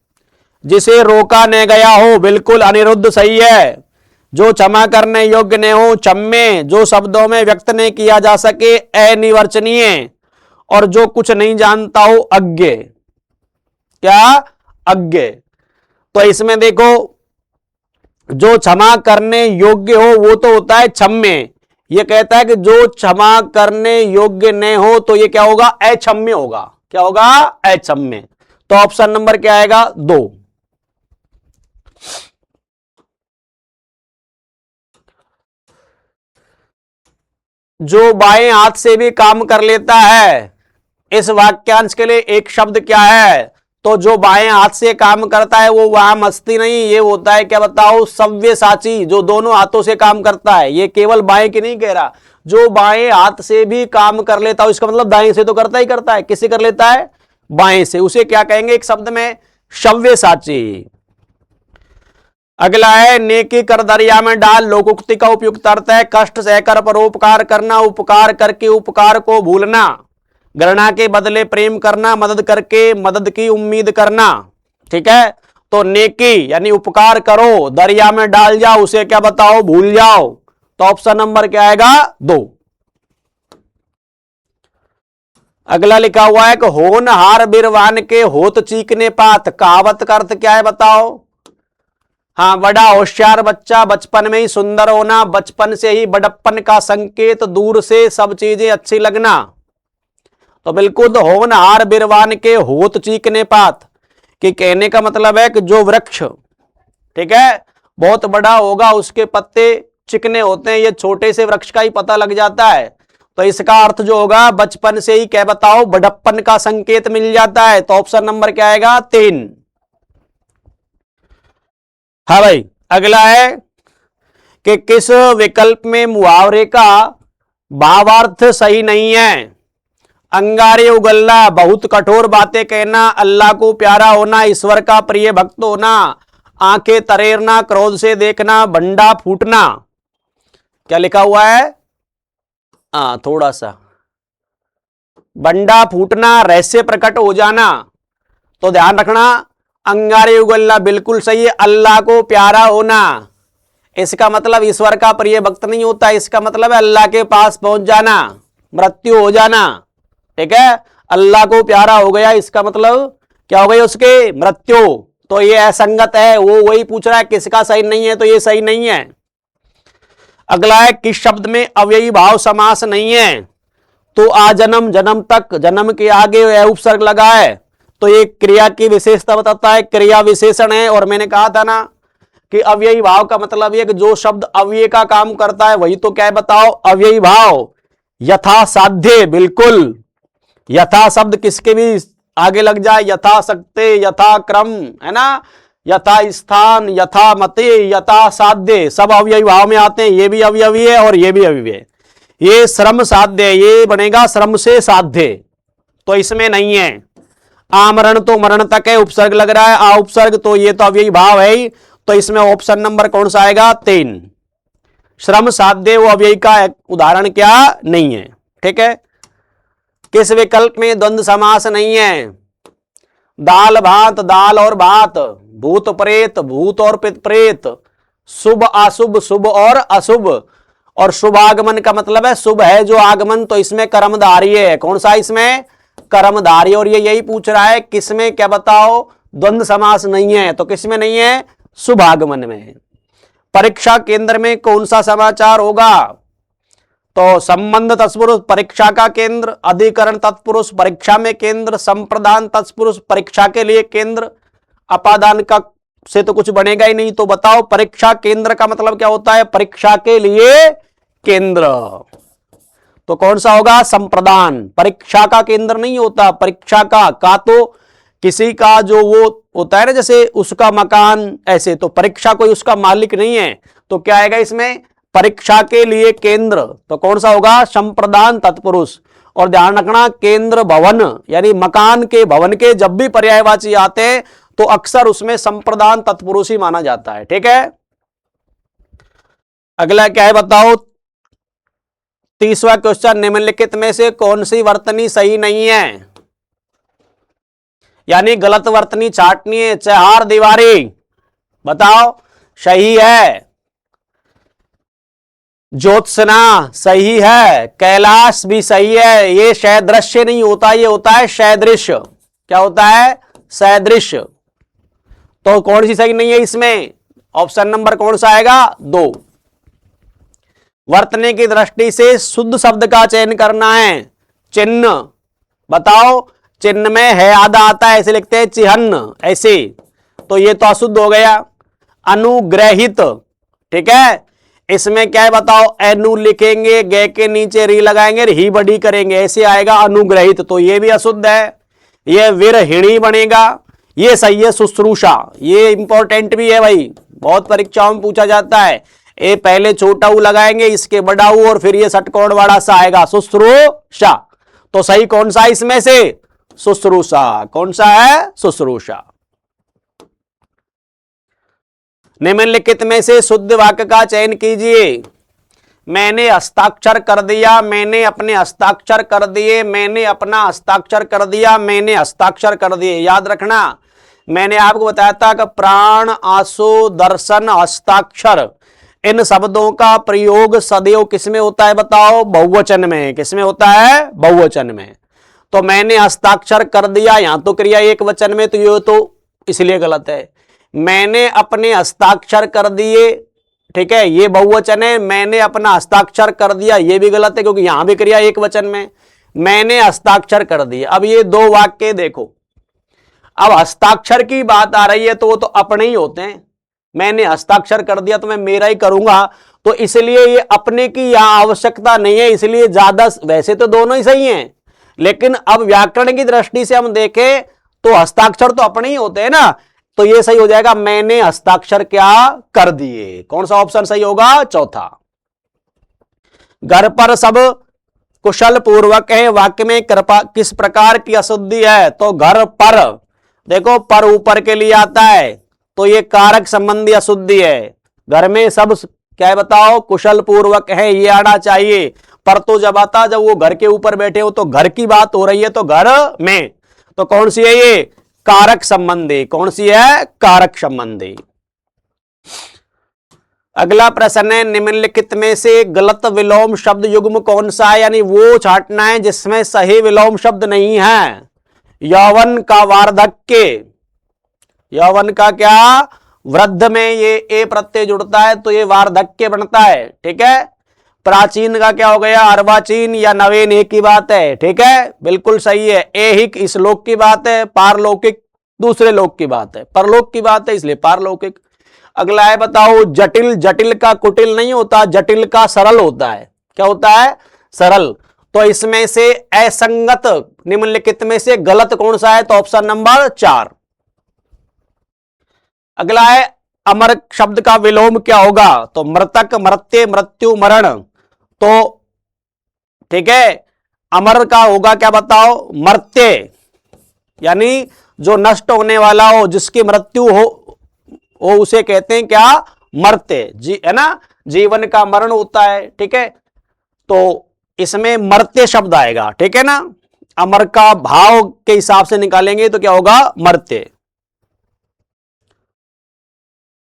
जिसे रोका न गया हो, बिल्कुल अनिरुद्ध सही है। जो क्षमा करने योग्य न हो, क्षम्य, जो शब्दों में व्यक्त नहीं किया जा सके, अनिर्वचनीय, और जो कुछ नहीं जानता हो, अज्ञ। क्या? अज्ञ। तो इसमें देखो, जो क्षमा करने योग्य हो वो तो होता है क्षम्य। ये कहता है कि जो क्षमा करने योग्य न हो तो ये क्या होगा? अक्षम्य होगा। क्या होगा? अक्षम्य। तो ऑप्शन नंबर क्या आएगा? 2। जो बाएं हाथ से भी काम कर लेता है, इस वाक्यांश के लिए एक शब्द क्या है? तो जो बाएं हाथ से काम करता है वो वहां मस्ती नहीं, ये होता है क्या बताओ? सव्यसाची, जो दोनों हाथों से काम करता है। ये केवल बाएं की नहीं कह रहा, जो बाएं हाथ से भी काम कर लेता हो, इसका मतलब दाएं से तो करता ही करता है। किससे कर लेता है? बाएं से। उसे क्या कहेंगे एक शब्द में? सव्यसाची। अगला है, नेकी कर दरिया में डाल। लोकोक्ति का उपयुक्त अर्थ है कष्ट सहकर परोपकार करना, उपकार करके उपकार को भूलना, घृणा के बदले प्रेम करना, मदद करके मदद की उम्मीद करना। ठीक है, तो नेकी यानी उपकार करो, दरिया में डाल जाओ, उसे क्या बताओ? भूल जाओ। तो ऑप्शन नंबर क्या आएगा? 2। अगला लिखा हुआ है कि होनहार बिरवान के होत चीकने पात। कहावत का अर्थ क्या है बताओ? हाँ, बड़ा होशियार बच्चा बचपन में ही सुंदर होना, बचपन से ही बड़प्पन का संकेत, दूर से सब चीजें अच्छी लगना। तो बिल्कुल होनहार बिरवान के होत चीकने पात, कि कहने का मतलब है कि जो वृक्ष, ठीक है, बहुत बड़ा होगा उसके पत्ते चिकने होते हैं, ये छोटे से वृक्ष का ही पता लग जाता है। तो इसका अर्थ जो होगा, बचपन से ही क्या बताओ? बड़प्पन का संकेत मिल जाता है। तो ऑप्शन नंबर क्या आएगा? 3। हाँ भाई, अगला है कि किस विकल्प में मुहावरे का भावार्थ सही नहीं है? अंगारे उगलना, बहुत कठोर बातें कहना, अल्लाह को प्यारा होना, ईश्वर का प्रिय भक्त होना, आंखें तरेरना, क्रोध से देखना, बंडा फूटना। क्या लिखा हुआ है? थोड़ा सा, बंडा फूटना, रहस्य प्रकट हो जाना। तो ध्यान रखना, अंगारे उगलना बिल्कुल सही है। अल्लाह को प्यारा होना, इसका मतलब ईश्वर का प्रिय भक्त नहीं होता, इसका मतलब है अल्लाह के पास पहुंच जाना, मृत्यु हो जाना। ठीक है, अल्लाह को प्यारा हो गया, इसका मतलब क्या हो गई? उसके मृत्यु। तो ये असंगत है। वो वही पूछ रहा है किसका सही नहीं है, तो ये सही नहीं है। अगला है, किस शब्द में अव्ययी भाव समास नहीं है? तो आजन्म, जन्म तक, जन्म के आगे उपसर्ग लगा है, तो ये क्रिया की विशेषता बताता है, क्रिया विशेषण है। और मैंने कहा था ना कि अव्ययी भाव का मतलब ये कि जो शब्द अव्यय का काम करता है वही तो क्या है बताओ? अव्ययी भाव। यथा साध्य, बिल्कुल, यथा शब्द किसके भी आगे लग जाए, यथा शक्ति, यथा क्रम, है ना, यथा स्थान, यथा मते, यथा साध्य, सब अव्ययी भाव में आते हैं। ये भी अवयवी है और ये भी अवयवी है। ये श्रम साध्य, ये बनेगा श्रम से साध्य, तो इसमें नहीं है। आमरण तो मरण तक है, उपसर्ग लग रहा है, आ उपसर्ग, तो ये तो अव्ययी भाव है ही। तो इसमें ऑप्शन नंबर कौन सा आएगा? 3। श्रम साध्य वो अव्ययी का उदाहरण क्या नहीं है। ठीक है, किस विकल्प में द्वंद्व समास नहीं है? दाल भात, दाल और भात, भूत प्रेत, भूत और प्रेत, शुभ अशुभ, शुभ और अशुभ। और शुभ आगमन का मतलब है शुभ है जो आगमन, तो इसमें कर्मधारय है। कौन सा? इसमें कर्मधारय। और ये यही पूछ रहा है किसमें क्या बताओ? द्वंद्व समास नहीं है। तो किसमें नहीं है? शुभ आगमन में। परीक्षा केंद्र में कौन सा समाचार होगा? तो संबंध तत्पुरुष परीक्षा का केंद्र, अधिकरण तत्पुरुष परीक्षा में केंद्र, संप्रदान तत्पुरुष परीक्षा के लिए केंद्र। अपादान का से तो कुछ बनेगा ही नहीं। तो बताओ परीक्षा केंद्र का मतलब क्या होता है? परीक्षा के लिए केंद्र। तो कौन सा होगा? संप्रदान। परीक्षा का केंद्र नहीं होता, परीक्षा का तो किसी का जो वो होता है ना, जैसे उसका मकान, ऐसे। तो परीक्षा कोई उसका मालिक नहीं है, तो क्या आएगा इसमें? परीक्षा के लिए केंद्र। तो कौन सा होगा? संप्रदान तत्पुरुष। और ध्यान रखना, केंद्र भवन यानी मकान के, भवन के जब भी पर्यायवाची आते हैं तो अक्सर उसमें संप्रदान तत्पुरुष ही माना जाता है। ठीक है, अगला क्या है बताओ? 30वां क्वेश्चन, निम्नलिखित में से कौन सी वर्तनी सही नहीं है? यानी गलत वर्तनी छाटनी है। चहार दीवारी, बताओ सही है। ज्योत्सना सही है, कैलाश भी सही है। ये सदृश्य नहीं होता, ये होता है सदृश्य। क्या होता है? सदृश्य। तो कौन सी सही नहीं है इसमें? ऑप्शन नंबर कौन सा आएगा? 2। वर्तने की दृष्टि से शुद्ध शब्द का चयन करना है। चिन्ह बताओ, चिन्ह में है आधा आता है, ऐसे लिखते हैं चिन्ह, ऐसे। तो ये तो अशुद्ध हो गया। अनुग्रहित, ठीक है, इसमें क्या है बताओ? एनु लिखेंगे, गे के नीचे री लगाएंगे, ही बड़ी करेंगे, ऐसे आएगा अनुग्रहित, तो ये भी अशुद्ध है। ये विरहिणी बनेगा, ये सही है शुश्रूषा। ये इंपॉर्टेंट भी है भाई, बहुत परीक्षाओं में पूछा जाता है। ये पहले छोटा ऊ लगाएंगे, इसके बड़ा ऊ, और फिर ये षटकोण वाला सा आएगा शुश्रूषा। तो सही कौन सा इसमें से? शुश्रूषा। कौन सा है? शुश्रूषा। निम्नलिखित में से शुद्ध वाक्य का चयन कीजिए। मैंने हस्ताक्षर कर दिया, मैंने अपने हस्ताक्षर कर दिए, मैंने अपना हस्ताक्षर कर दिया, मैंने हस्ताक्षर कर दिए। याद रखना, मैंने आपको बताया था कि प्राण, आंसू, दर्शन, हस्ताक्षर, इन शब्दों का प्रयोग सदैव किसमें होता है बताओ? बहुवचन में। किसमें होता है? बहुवचन में। तो मैंने हस्ताक्षर कर दिया, यहां तो क्रिया एक वचन में, तो ये तो इसलिए गलत है। मैंने अपने हस्ताक्षर कर दिए, ठीक है, ये बहुवचन है। मैंने अपना हस्ताक्षर कर दिया, ये भी गलत है, क्योंकि यहां भी क्रिया एक वचन में। मैंने हस्ताक्षर कर दिया। अब ये दो वाक्य देखो, अब हस्ताक्षर की बात आ रही है तो वो तो अपने ही होते हैं। मैंने हस्ताक्षर कर दिया तो मैं मेरा ही करूंगा, तो इसलिए ये अपने की यहां आवश्यकता नहीं है, इसलिए ज्यादा, वैसे तो दोनों ही सही हैं, लेकिन अब व्याकरण की दृष्टि से हम देखें तो हस्ताक्षर तो अपने ही होते हैं ना, तो ये सही हो जाएगा, मैंने हस्ताक्षर क्या कर दिए। कौन सा ऑप्शन सही होगा? चौथा। घर पर सब कुशल पूर्वक है, वाक्य में कृपा किस प्रकार की अशुद्धि है? तो घर पर, देखो पर ऊपर के लिए आता है, तो ये कारक संबंधी अशुद्धि है। घर में सब क्या है बताओ? कुशल पूर्वक है, ये आना चाहिए। पर तो जब आता, जब वो घर के ऊपर बैठे हो, तो घर की बात हो रही है, तो घर में, तो कौन सी है ये? कारक संबंधी। कौन सी है? कारक संबंधी। अगला प्रश्न है, निम्नलिखित में से गलत विलोम शब्द युग्म कौन सा है? यानी वो छांटना है जिसमें सही विलोम शब्द नहीं है। यौवन का वार्धक्य, यौवन का क्या? वृद्ध में ये ए प्रत्यय जुड़ता है, तो ये वार्धक्य बनता है, ठीक है। प्राचीन का क्या हो गया? अर्वाचीन या नवीन, एक ही बात है, ठीक है, बिल्कुल सही है। ऐहिक इस लोक की बात है, पारलौकिक दूसरे लोक की बात है, परलोक की बात है, इसलिए पारलौकिक। अगला है बताओ, जटिल, जटिल का कुटिल नहीं होता, जटिल का सरल होता है। क्या होता है? सरल। तो इसमें से असंगत निम्नलिखित में से गलत कौन सा है? तो ऑप्शन नंबर 4। अगला है, अमर शब्द का विलोम क्या होगा? तो मृतक, मृत्य, मृत्यु, मरण। तो ठीक है, अमर का होगा क्या बताओ? मर्त्य, यानी जो नष्ट होने वाला हो, जिसकी मृत्यु हो, वो उसे कहते हैं क्या? मर्त्य, जी है ना, जीवन का मरण होता है, ठीक है। तो इसमें मर्त्य शब्द आएगा, ठीक है ना। अमर का भाव के हिसाब से निकालेंगे तो क्या होगा? मर्त्य।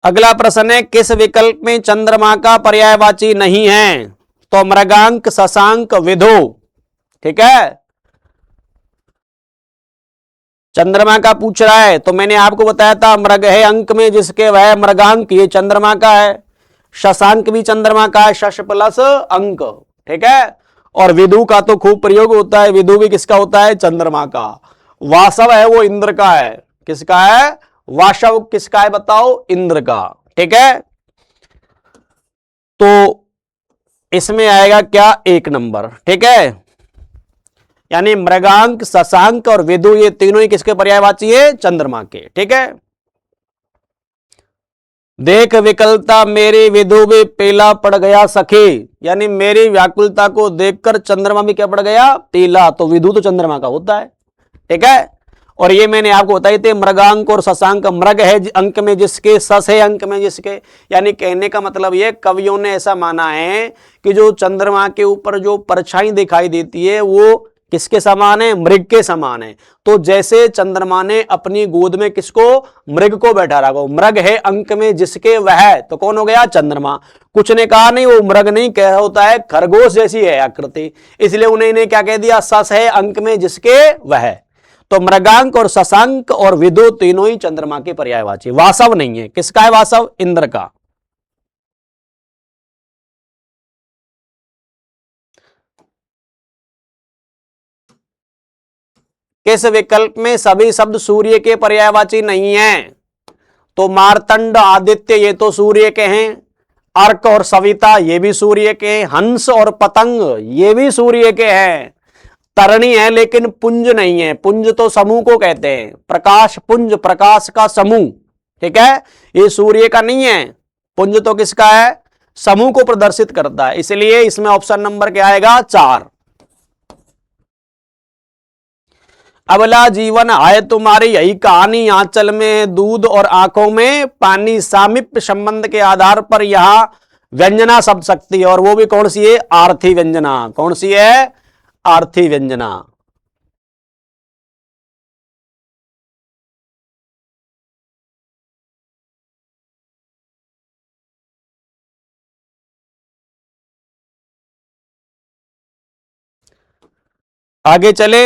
अगला प्रश्न है, किस विकल्प में चंद्रमा का पर्यायवाची नहीं है? तो मृगांक, शशांक, विधु, ठीक है। चंद्रमा का पूछ रहा है, तो मैंने आपको बताया था मृग है अंक में जिसके, वह मृगांक, ये चंद्रमा का है। शशांक भी चंद्रमा का है, शश प्लस अंक, ठीक है। और विधु का तो खूब प्रयोग होता है, विधु भी किसका होता है? चंद्रमा का। वासव है वो इंद्र का है। किसका है? वासव किसका है बताओ? इंद्र का, ठीक है। तो इसमें आएगा क्या? 1 नंबर, ठीक है। यानी मृगांक, शशांक और विधु, ये तीनों ही किसके पर्यायवाची है? चंद्रमा के, ठीक है। देख विकलता मेरी विधु भी पीला पड़ गया सखी, यानी मेरी व्याकुलता को देखकर चंद्रमा भी क्या पड़ गया? पीला। तो विधु तो चंद्रमा का होता है, ठीक है। और ये मैंने आपको बताई थे, मृगांक और शशांक, मृग है अंक में जिसके, शश है अंक में जिसके। यानी कहने का मतलब ये, कवियों ने ऐसा माना है कि जो चंद्रमा के ऊपर जो परछाई दिखाई देती है वो किसके समान है? मृग के समान है। तो जैसे चंद्रमा ने अपनी गोद में किसको? मृग को बैठा रखा। मृग है अंक में जिसके वह, तो कौन हो गया? चंद्रमा। कुछ ने कहा नहीं वो मृग नहीं, क्या होता है? खरगोश जैसी है आकृति, इसलिए उन्हें क्या कह दिया? सस है अंक में जिसके वह। तो मृगांक और शशांक और विदु तीनों ही चंद्रमा के पर्यायवाची। वासव नहीं है। किसका है वासव? इंद्र का। किस विकल्प में सभी शब्द सूर्य के पर्यायवाची नहीं है? तो मार्तंड, आदित्य ये तो सूर्य के हैं, अर्क और सविता ये भी सूर्य के हैं, हंस और पतंग ये भी सूर्य के हैं, तरणी है लेकिन पुंज नहीं है। पुंज तो समूह को कहते हैं, प्रकाश पुंज, प्रकाश का समूह, ठीक है, ये सूर्य का नहीं है। पुंज तो किसका है? समूह को प्रदर्शित करता है, इसलिए इसमें ऑप्शन नंबर क्या आएगा? 4। अबला जीवन आए तुम्हारी यही कहानी, आंचल में दूध और आंखों में पानी, सामीप्य संबंध के आधार पर यहां व्यंजना शब्द शक्ति है, और वो भी कौन सी है? आर्थी व्यंजना। कौन सी है? आर्थी व्यंजना। आगे चले,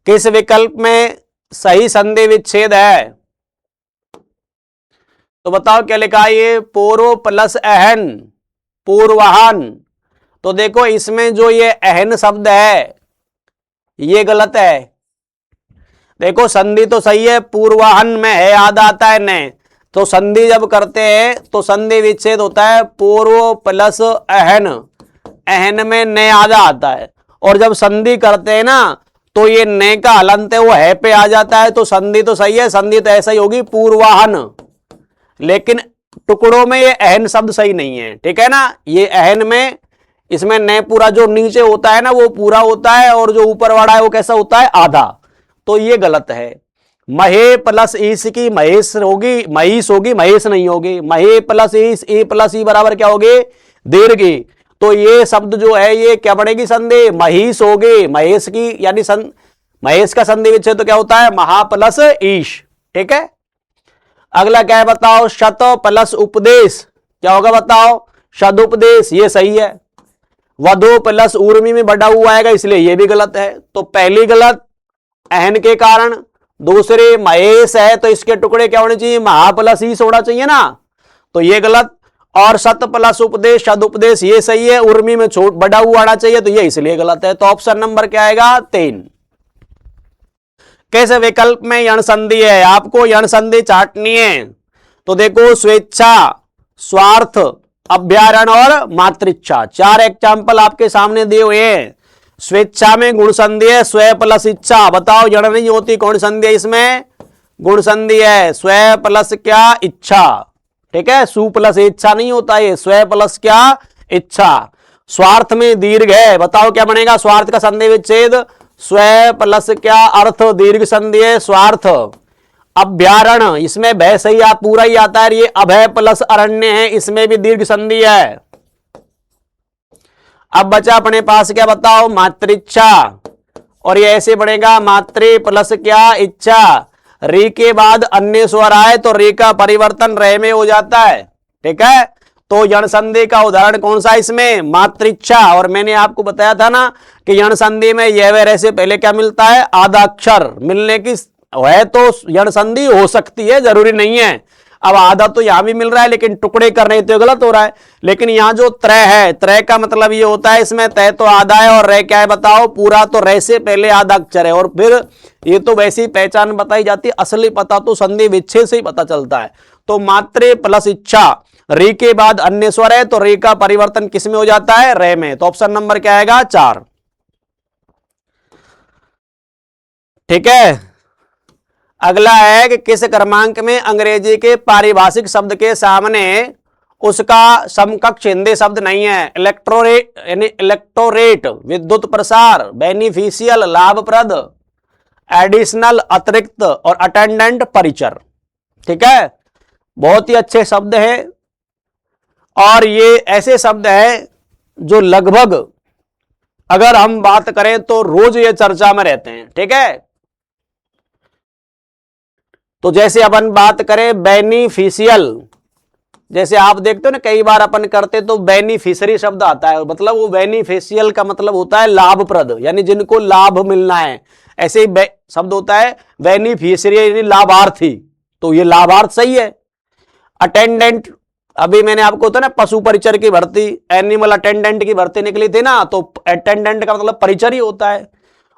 किस विकल्प में सही संधि विच्छेद है? तो बताओ क्या लिखा है? ये पूर्व प्लस अहन, पूर्वाहन। तो देखो इसमें जो ये अहन शब्द है ये गलत है। देखो संधि तो सही है, पूर्वाहन में है, याद आता है न, तो संधि जब करते हैं तो संधि विच्छेद होता है पूर्व प्लस अहन, अहन में न आधा आता है, और जब संधि करते हैं ना तो ये ने का हलंत है वो है पे आ जाता है, तो संधि तो सही है, संधि तो ऐसा ही होगी पूर्वाहन, लेकिन टुकड़ों में ये अहन शब्द सही नहीं है, ठीक है ना। ये अहन में इसमें ने पूरा जो नीचे होता है ना वो पूरा होता है, और जो ऊपर वाला है वो कैसा होता है? आधा, तो ये गलत है। महे प्लस ईस की महेश होगी, महिष होगी, महेश नहीं होगी। महे प्लस ईस, ए प्लस ई बराबर क्या होगी? दीर्घ। तो ये शब्द जो है ये क्या बनेगी? संधि महिष होगी, महेश की, यानी महेश का संधि विच्छेद तो क्या होता है? महा प्लस ईश, ठीक है। अगला क्या है बताओ? शत प्लस उपदेश क्या होगा बताओ? सदुपदेश, ये सही है। वधु प्लस उर्मी में बढ़ा हुआ आएगा, इसलिए ये भी गलत है। तो पहली गलत अहन के कारण, दूसरे महेश है तो इसके टुकड़े क्या होने चाहिए? महा प्लस ईश होना चाहिए ना, तो ये गलत। और सत प्लस उपदेश सदुपदेश ये सही है, उर्मी में छोट बढ़ा हुआ आना चाहिए, तो ये इसलिए गलत है। तो ऑप्शन नंबर क्या आएगा? 3। कैसे विकल्प में यण संधि है? आपको यण संधि चाटनी है, तो देखो स्वेच्छा, स्वार्थ, अभ्यारण और मातृच्छा, 4 एग्जाम्पल आपके सामने दिए हुए हैं। स्वेच्छा में गुण संधि है, स्व प्लस इच्छा, बताओ यण नहीं होती, कौन संधि है इसमें? गुण संधि है, स्व प्लस क्या? इच्छा, ठीक है, सु प्लस इच्छा नहीं होता, ये स्व प्लस क्या? इच्छा। स्वार्थ में दीर्घ है, बताओ क्या बनेगा? स्वार्थ का संधि विच्छेद स्व प्लस क्या? अर्थ, दीर्घ संधि है स्वार्थ। अभ्यारण, इसमें भय सही आप पूरा ही आता है, ये अभय प्लस अरण्य है, इसमें भी दीर्घ संधि है। अब बचा अपने पास क्या बताओ? मातृच्छा, और ये ऐसे बढ़ेगा मातृ प्लस क्या? इच्छा। री के बाद अन्य स्वर आए तो री का परिवर्तन रे में हो जाता है, ठीक है। तो यण संधि का उदाहरण कौन सा इसमें? मातृच्छा। और मैंने आपको बताया था ना कि यण संधि में यह वे से पहले क्या मिलता है? आधा अक्षर मिलने की है, तो यण संधि हो सकती है, जरूरी नहीं है। अब आधा तो यहां भी मिल रहा है, लेकिन टुकड़े कर रहे तो गलत हो रहा है। लेकिन यहां जो त्रय है, त्रय का मतलब ये होता है इसमें तय तो आधा है और रे क्या है बताओ? पूरा। तो रे से पहले आधा अक्षर है, और फिर ये तो वैसी पहचान बताई जाती है, असली पता तो संधि विच्छेद से ही पता चलता है। तो मात्र प्लस इच्छा, री के बाद अन्य स्वर है तो री का परिवर्तन किस में हो जाता है? रे में। तो ऑप्शन नंबर क्या आएगा? 4, ठीक है। अगला है कि किस क्रमांक में अंग्रेजी के पारिभाषिक शब्द के सामने उसका समकक्ष हिंदी शब्द नहीं है? इलेक्ट्रोरेट यानी इलेक्टोरेट, विद्युत प्रसार, बेनिफिशियल लाभप्रद, एडिशनल अतिरिक्त, और अटेंडेंट परिचर, ठीक है। बहुत ही अच्छे शब्द हैं, और ये ऐसे शब्द हैं जो लगभग अगर हम बात करें तो रोज ये चर्चा में रहते हैं, ठीक है। तो जैसे अपन बात करें बेनिफिशियल, जैसे आप देखते हो ना कई बार अपन करते तो बेनिफिशियरी शब्द आता है, मतलब वो बेनिफिशियल का मतलब होता है लाभप्रद, यानी जिनको लाभ मिलना है। ऐसे ही शब्द होता है बेनिफिशियरी यानी लाभार्थी, तो ये लाभार्थ सही है। अटेंडेंट, अभी मैंने आपको तो ना पशु परिचर की भर्ती, एनिमल अटेंडेंट की भर्ती निकली थी ना, तो अटेंडेंट का मतलब परिचर ही होता है।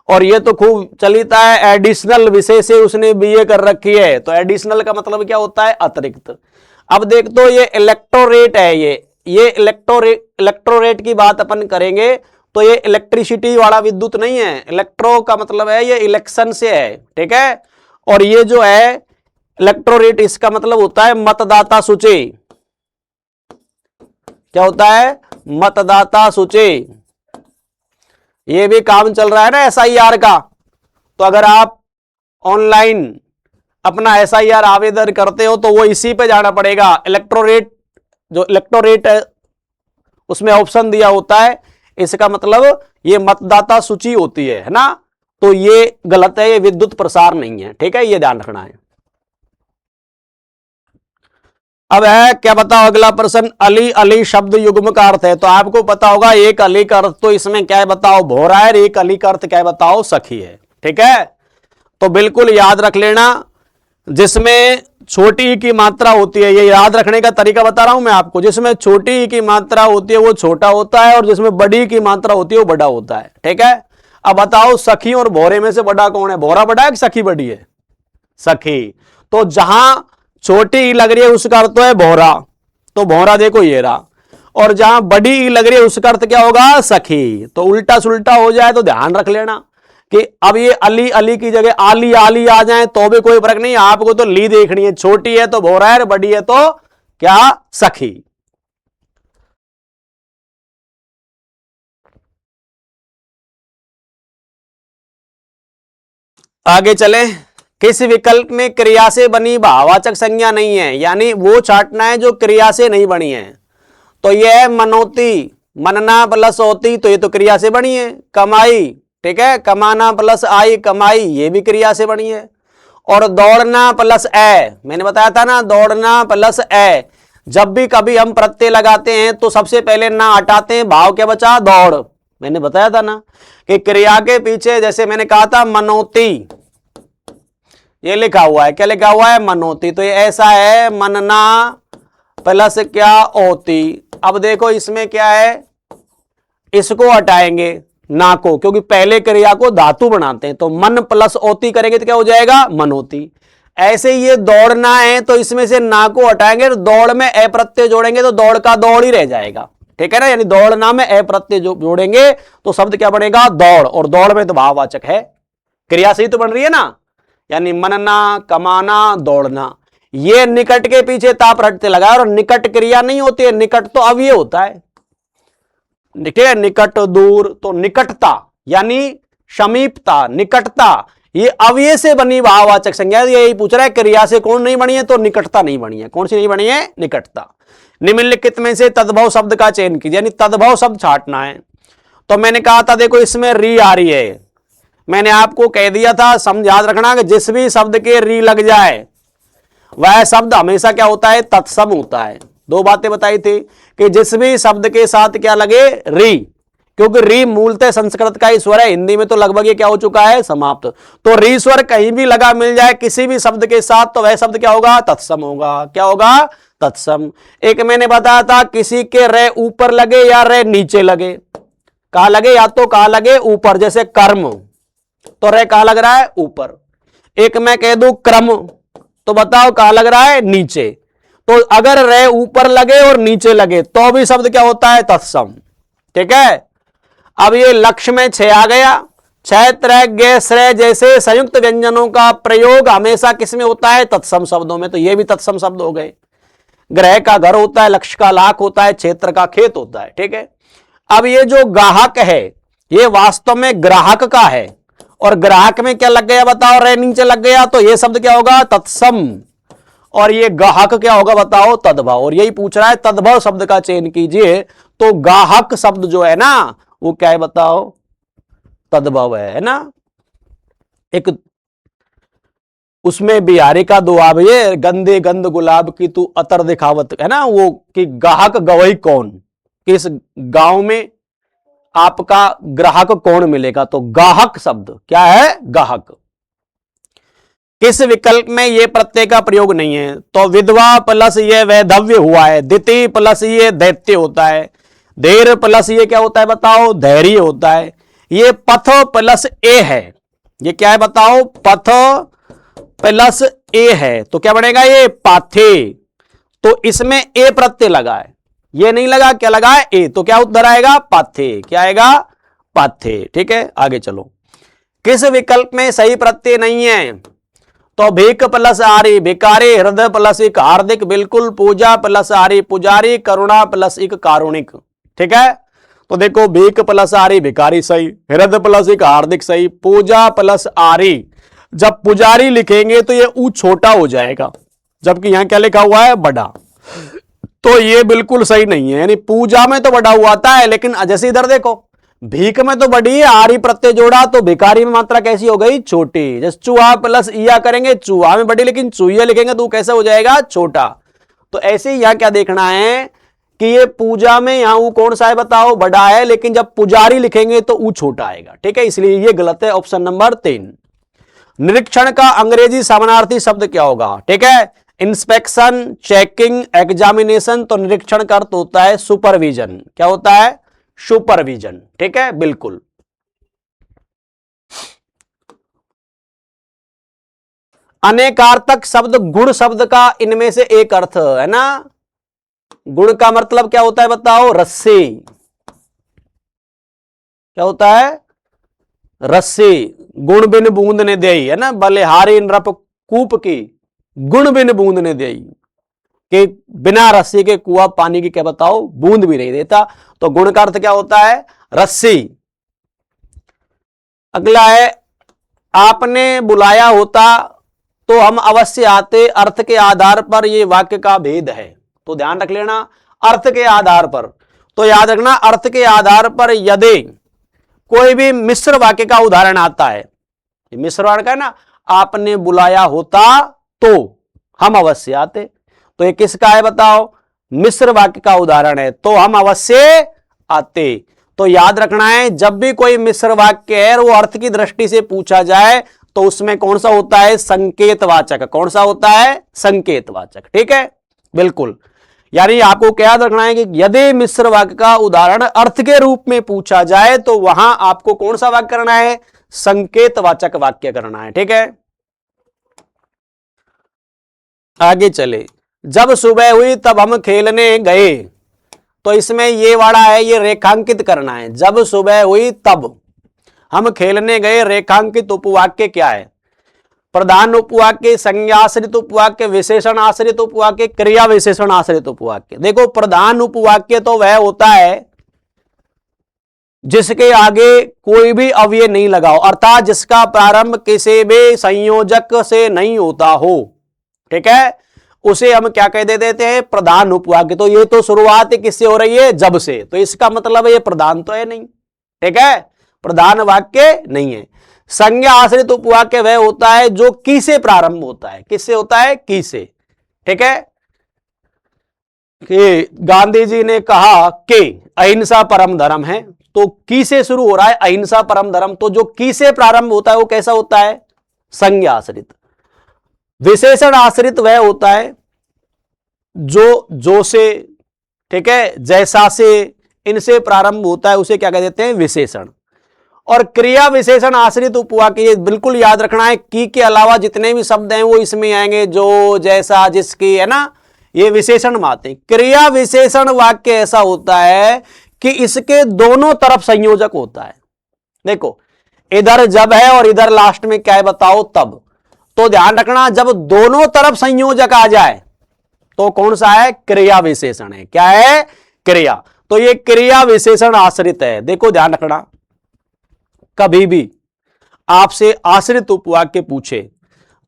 और ये तो खूब चलता है, एडिशनल विषय से उसने बीए कर रखी है, तो एडिशनल का मतलब क्या होता है, अतिरिक्त। अब देख तो ये इलेक्टोरेट है, ये इलेक्टोरेट की बात अपन करेंगे तो ये इलेक्ट्रिसिटी वाला विद्युत नहीं है, इलेक्ट्रो का मतलब है ये इलेक्शन से है, ठीक है। और ये जो है इलेक्टोरेट, इसका मतलब होता है मतदाता सूची। क्या होता है, मतदाता सूची। ये भी काम चल रहा है ना एसआईआर का, तो अगर आप ऑनलाइन अपना एसआईआर आवेदन करते हो तो वो इसी पे जाना पड़ेगा। इलेक्टोरेट, जो इलेक्टोरेट है उसमें ऑप्शन दिया होता है, इसका मतलब ये मतदाता सूची होती है ना, तो ये गलत है, ये विद्युत प्रसार नहीं है, ठीक है, ये ध्यान रखना है। अब है क्या बताओ अगला प्रश्न, अली अली शब्द युग्म का अर्थ है। तो आपको पता होगा एक अली का अर्थ तो इसमें क्या है बताओ, भोरा है, एक अली का अर्थ क्या है बताओ, सखी है, ठीक है। तो बिल्कुल याद रख लेना, जिसमें छोटी की मात्रा होती है, ये याद रखने का तरीका बता रहा हूं मैं आपको, जिसमें छोटी की मात्रा होती है वो छोटा होता है, और जिसमें बड़ी की मात्रा होती है वो बड़ा होता है, ठीक है। अब बताओ सखी और भोरे में से बड़ा कौन है, भोरा बड़ा है कि सखी बड़ी है, सखी। तो जहां छोटी लग रही है उसका अर्थ तो है भोरा, तो भोरा देखो ये रहा, और जहां बड़ी लग रही है उसका अर्थ क्या होगा, सखी। तो उल्टा सुल्टा हो जाए तो ध्यान रख लेना कि अब ये अली अली की जगह आली आली आ जाए तो भी कोई फर्क नहीं, आपको तो ली देखनी है, छोटी है तो भोरा है, बड़ी है तो क्या, सखी। आगे चले, किस विकल्प में क्रिया से बनी भाववाचक संज्ञा नहीं है, यानी वो छाटना है जो क्रिया से नहीं बनी है। तो ये है मनोती, मनना प्लस होती, तो ये तो क्रिया से बनी है। कमाई, ठीक है, कमाना प्लस आई, कमाई, ये भी क्रिया से बनी है। और दौड़ना प्लस ए, मैंने बताया था ना, दौड़ना प्लस ए, जब भी कभी हम प्रत्यय लगाते हैं तो सबसे पहले ना हटाते हैं, भाव क्या बचा, दौड़। मैंने बताया था ना कि क्रिया के पीछे, जैसे मैंने कहा था मनोती, ये लिखा हुआ है, क्या लिखा हुआ है, मनोती, तो ये ऐसा है मनना प्लस क्या, ओती। अब देखो इसमें क्या है, इसको हटाएंगे ना को, क्योंकि पहले क्रिया को धातु बनाते हैं, तो मन प्लस ओती करेंगे तो क्या हो जाएगा, मनोती। ऐसे ये दौड़ना है तो इसमें से ना को हटाएंगे, दौड़ में ए प्रत्यय जोड़ेंगे तो दौड़ का दौड़ ही रह जाएगा, ठीक है ना, यानी दौड़ना में ए प्रत्यय जोड़ेंगे तो शब्द क्या बनेगा, दौड़। और दौड़ में तो भाववाचक है, क्रिया से ही तो बन रही है ना, यानी मनना, कमाना, दौड़ना। ये निकट के पीछे ता प्रत्यय लगा, और निकट क्रिया नहीं होती है, निकट तो अब ये होता है, ठीक है, निकट दूर, तो निकटता यानी समीपता, निकटता, ये अव्यय से बनी भाववाचक संज्ञा। यही पूछ रहा है क्रिया से कौन नहीं बनी है, तो निकटता नहीं बनी है। कौन सी नहीं बनी है, निकटता। निम्नलिखित में से तद्भव शब्द का चयन कीजिए, यानी तद्भव शब्द छाटना है। तो मैंने कहा था देखो इसमें री आ रही है, मैंने आपको कह दिया था, समझ याद रखना कि जिस भी शब्द के री लग जाए वह शब्द हमेशा क्या होता है, तत्सम होता है। दो बातें बताई थी कि जिस भी शब्द के साथ क्या लगे, री, क्योंकि री मूलतः संस्कृत का ही स्वर है, हिंदी में तो लगभग ये क्या हो चुका है, समाप्त। तो री स्वर कहीं भी लगा मिल जाए किसी भी शब्द के साथ तो वह शब्द क्या होगा, तत्सम होगा। क्या होगा, तत्सम। एक मैंने बताया था किसी के रे ऊपर लगे या रे नीचे लगे, कहां लगे, या तो कहां लगे, ऊपर, जैसे कर्म, तो रे कहां लग रहा है, ऊपर। एक मैं कह दूं क्रम, तो बताओ कहां लग रहा है, नीचे। तो अगर रे ऊपर लगे और नीचे लगे तो भी शब्द क्या होता है, तत्सम, ठीक है। अब ये लक्ष्य में 6 आ गया, छह, त्रय, गे, श्रय जैसे संयुक्त व्यंजनों का प्रयोग हमेशा किसमें होता है, तत्सम शब्दों में, तो ये भी तत्सम शब्द हो गए। ग्रह का घर होता है, लक्ष्य का लाख होता है, क्षेत्र का खेत होता है, ठीक है। अब ये जो गाहक है ये वास्तव में ग्राहक का है, और ग्राहक में क्या लग गया बताओ, रे नीचे लग गया, तो ये शब्द क्या होगा, तत्सम। और ये गाहक क्या होगा बताओ, तद्भव। और यही पूछ रहा है तद्भव शब्द का चयन कीजिए, तो गाहक शब्द जो है ना वो क्या है बताओ, तद्भव है ना। एक उसमें बिहारी का दुआब, ये गंदे गंद गुलाब की तू अतर दिखावत, है ना वो, कि गाहक गवई कौन, किस गांव में आपका ग्राहक कौन मिलेगा। तो गाहक शब्द क्या है, गाहक। किस विकल्प में ये प्रत्यय का प्रयोग नहीं है, तो विधवा प्लस ये वैधव्य हुआ है, दिति प्लस ये दैत्य होता है, धैर्य प्लस ये क्या होता है बताओ, धैर्य होता है। ये पथ प्लस ए है, ये क्या है बताओ, पथ प्लस ए है, तो क्या बनेगा ये पाथे। तो इसमें ए प्रत्यय लगा है, ये नहीं लगा, क्या लगा है ए, तो क्या उत्तर आएगा पाथे, क्या आएगा पाथे। ठीक है, आगे चलो। किस विकल्प में सही प्रत्यय नहीं है, तो भीख प्लस आरी भिकारी, हृदय प्लस एक हार्दिक बिल्कुल, पूजा प्लस आरी पुजारी, करुणा प्लस एक कारुणिक। ठीक है, तो देखो भीख प्लस आरी भिकारी सही, हृदय प्लस एक हार्दिक सही, पूजा प्लस आरी, जब पुजारी लिखेंगे तो ये ऊ छोटा हो जाएगा, जबकि यहां क्या लिखा हुआ है बड़ा, तो ये बिल्कुल सही नहीं है। यानी पूजा में तो बड़ा हुआ आता है, लेकिन जैसे इधर देखो भीख में तो बड़ी है, आरी प्रत्यय जोड़ा तो भिखारी में मात्रा कैसी हो गई, छोटी। जैसे चूहा प्लस ईया करेंगे, चूहा में बड़ी, लेकिन चूहिया लिखेंगे तो कैसा हो जाएगा, छोटा। तो ऐसे ही यहां क्या देखना है कि ये पूजा में यहां ऊ कौन सा है बताओ, बड़ा है, लेकिन जब पुजारी लिखेंगे तो ऊ छोटा आएगा। ठीक है, इसलिए ये गलत है, ऑप्शन नंबर 3। निरीक्षण का अंग्रेजी समानार्थी शब्द क्या होगा, ठीक है, इंस्पेक्शन, चेकिंग, एग्जामिनेशन। तो निरीक्षण का अर्थ होता है सुपरविजन, क्या होता है, सुपरविजन। ठीक है, बिल्कुल। अनेकार्थक शब्द गुण शब्द का इनमें से एक अर्थ है ना, गुण का मतलब क्या होता है बताओ, रस्सी, क्या होता है, रस्सी। गुण बिन बूंद ने दई, है ना, बलिहारी नृप कूप की, गुण बिन बूंद ने दई, कि बिना रस्सी के कुआं पानी की क्या बताओ, बूंद भी नहीं देता। तो गुण का अर्थ क्या होता है, रस्सी। अगला है, आपने बुलाया होता तो हम अवश्य आते, अर्थ के आधार पर यह वाक्य का भेद है। तो ध्यान रख लेना, अर्थ के आधार पर, तो याद रखना अर्थ के आधार पर यदि कोई भी मिश्र वाक्य का उदाहरण आता है, मिश्र वाक्य का है ना, आपने बुलाया होता तो हम अवश्य आते, तो ये किसका है बताओ, मिश्र वाक्य का उदाहरण है, तो हम अवश्य आते। तो याद रखना है, जब भी कोई मिश्र वाक्य है वो अर्थ की दृष्टि से पूछा जाए तो उसमें कौन सा होता है, संकेतवाचक। कौन सा होता है, संकेतवाचक। ठीक है, बिल्कुल। यानी आपको क्या याद रखना है कि यदि मिश्र वाक्य का उदाहरण अर्थ के रूप में पूछा जाए तो वहां आपको कौन सा वाक्य करना है, संकेतवाचक वाक्य करना है। ठीक है, आगे चले। जब सुबह हुई तब हम खेलने गए, तो इसमें ये वाला है, ये रेखांकित करना है। जब सुबह हुई तब हम खेलने गए, रेखांकित उपवाक्य क्या है, प्रधान उपवाक्य, संज्ञाश्रित उपवाक्य, विशेषण आश्रित उपवाक्य, क्रिया विशेषण आश्रित उपवाक्य। देखो प्रधान उपवाक्य तो वह होता है जिसके आगे कोई भी अव्यय नहीं लगा हो, अर्थात जिसका प्रारंभ किसी भी संयोजक से नहीं होता हो। ठीक है, उसे हम क्या कह देते हैं, प्रधान उपवाक्य। तो ये तो शुरुआत किससे हो रही है, जब से, तो इसका मतलब ये प्रधान तो है नहीं। ठीक है, प्रधान वाक्य नहीं है। संज्ञा आश्रित उपवाक्य वह होता है जो की से प्रारंभ होता है, किससे होता है, की से। ठीक है, कि गांधी जी ने कहा कि अहिंसा परम धर्म है, तो की से शुरू हो रहा है, अहिंसा परम धर्म, तो जो की से प्रारंभ होता है वो कैसा होता है, संज्ञा आश्रित। विशेषण आश्रित वह होता है जो से, ठीक है, जैसा से, इनसे प्रारंभ होता है, उसे क्या कह देते हैं, विशेषण। और क्रिया विशेषण आश्रित उपवाक्य, ये बिल्कुल याद रखना है, की के अलावा जितने भी शब्द हैं वो इसमें आएंगे, जो, जैसा, जिसकी, है ना, ये विशेषण में आते हैं। क्रिया विशेषण वाक्य ऐसा होता है कि इसके दोनों तरफ संयोजक होता है। देखो इधर जब है और इधर लास्ट में क्या है बताओ, तब। तो ध्यान रखना, जब दोनों तरफ संयोजक आ जाए तो कौन सा है, क्रिया विशेषण है। क्या है, क्रिया। तो ये क्रिया विशेषण आश्रित है। देखो ध्यान रखना, कभी भी आपसे आश्रित उपवाक्य पूछे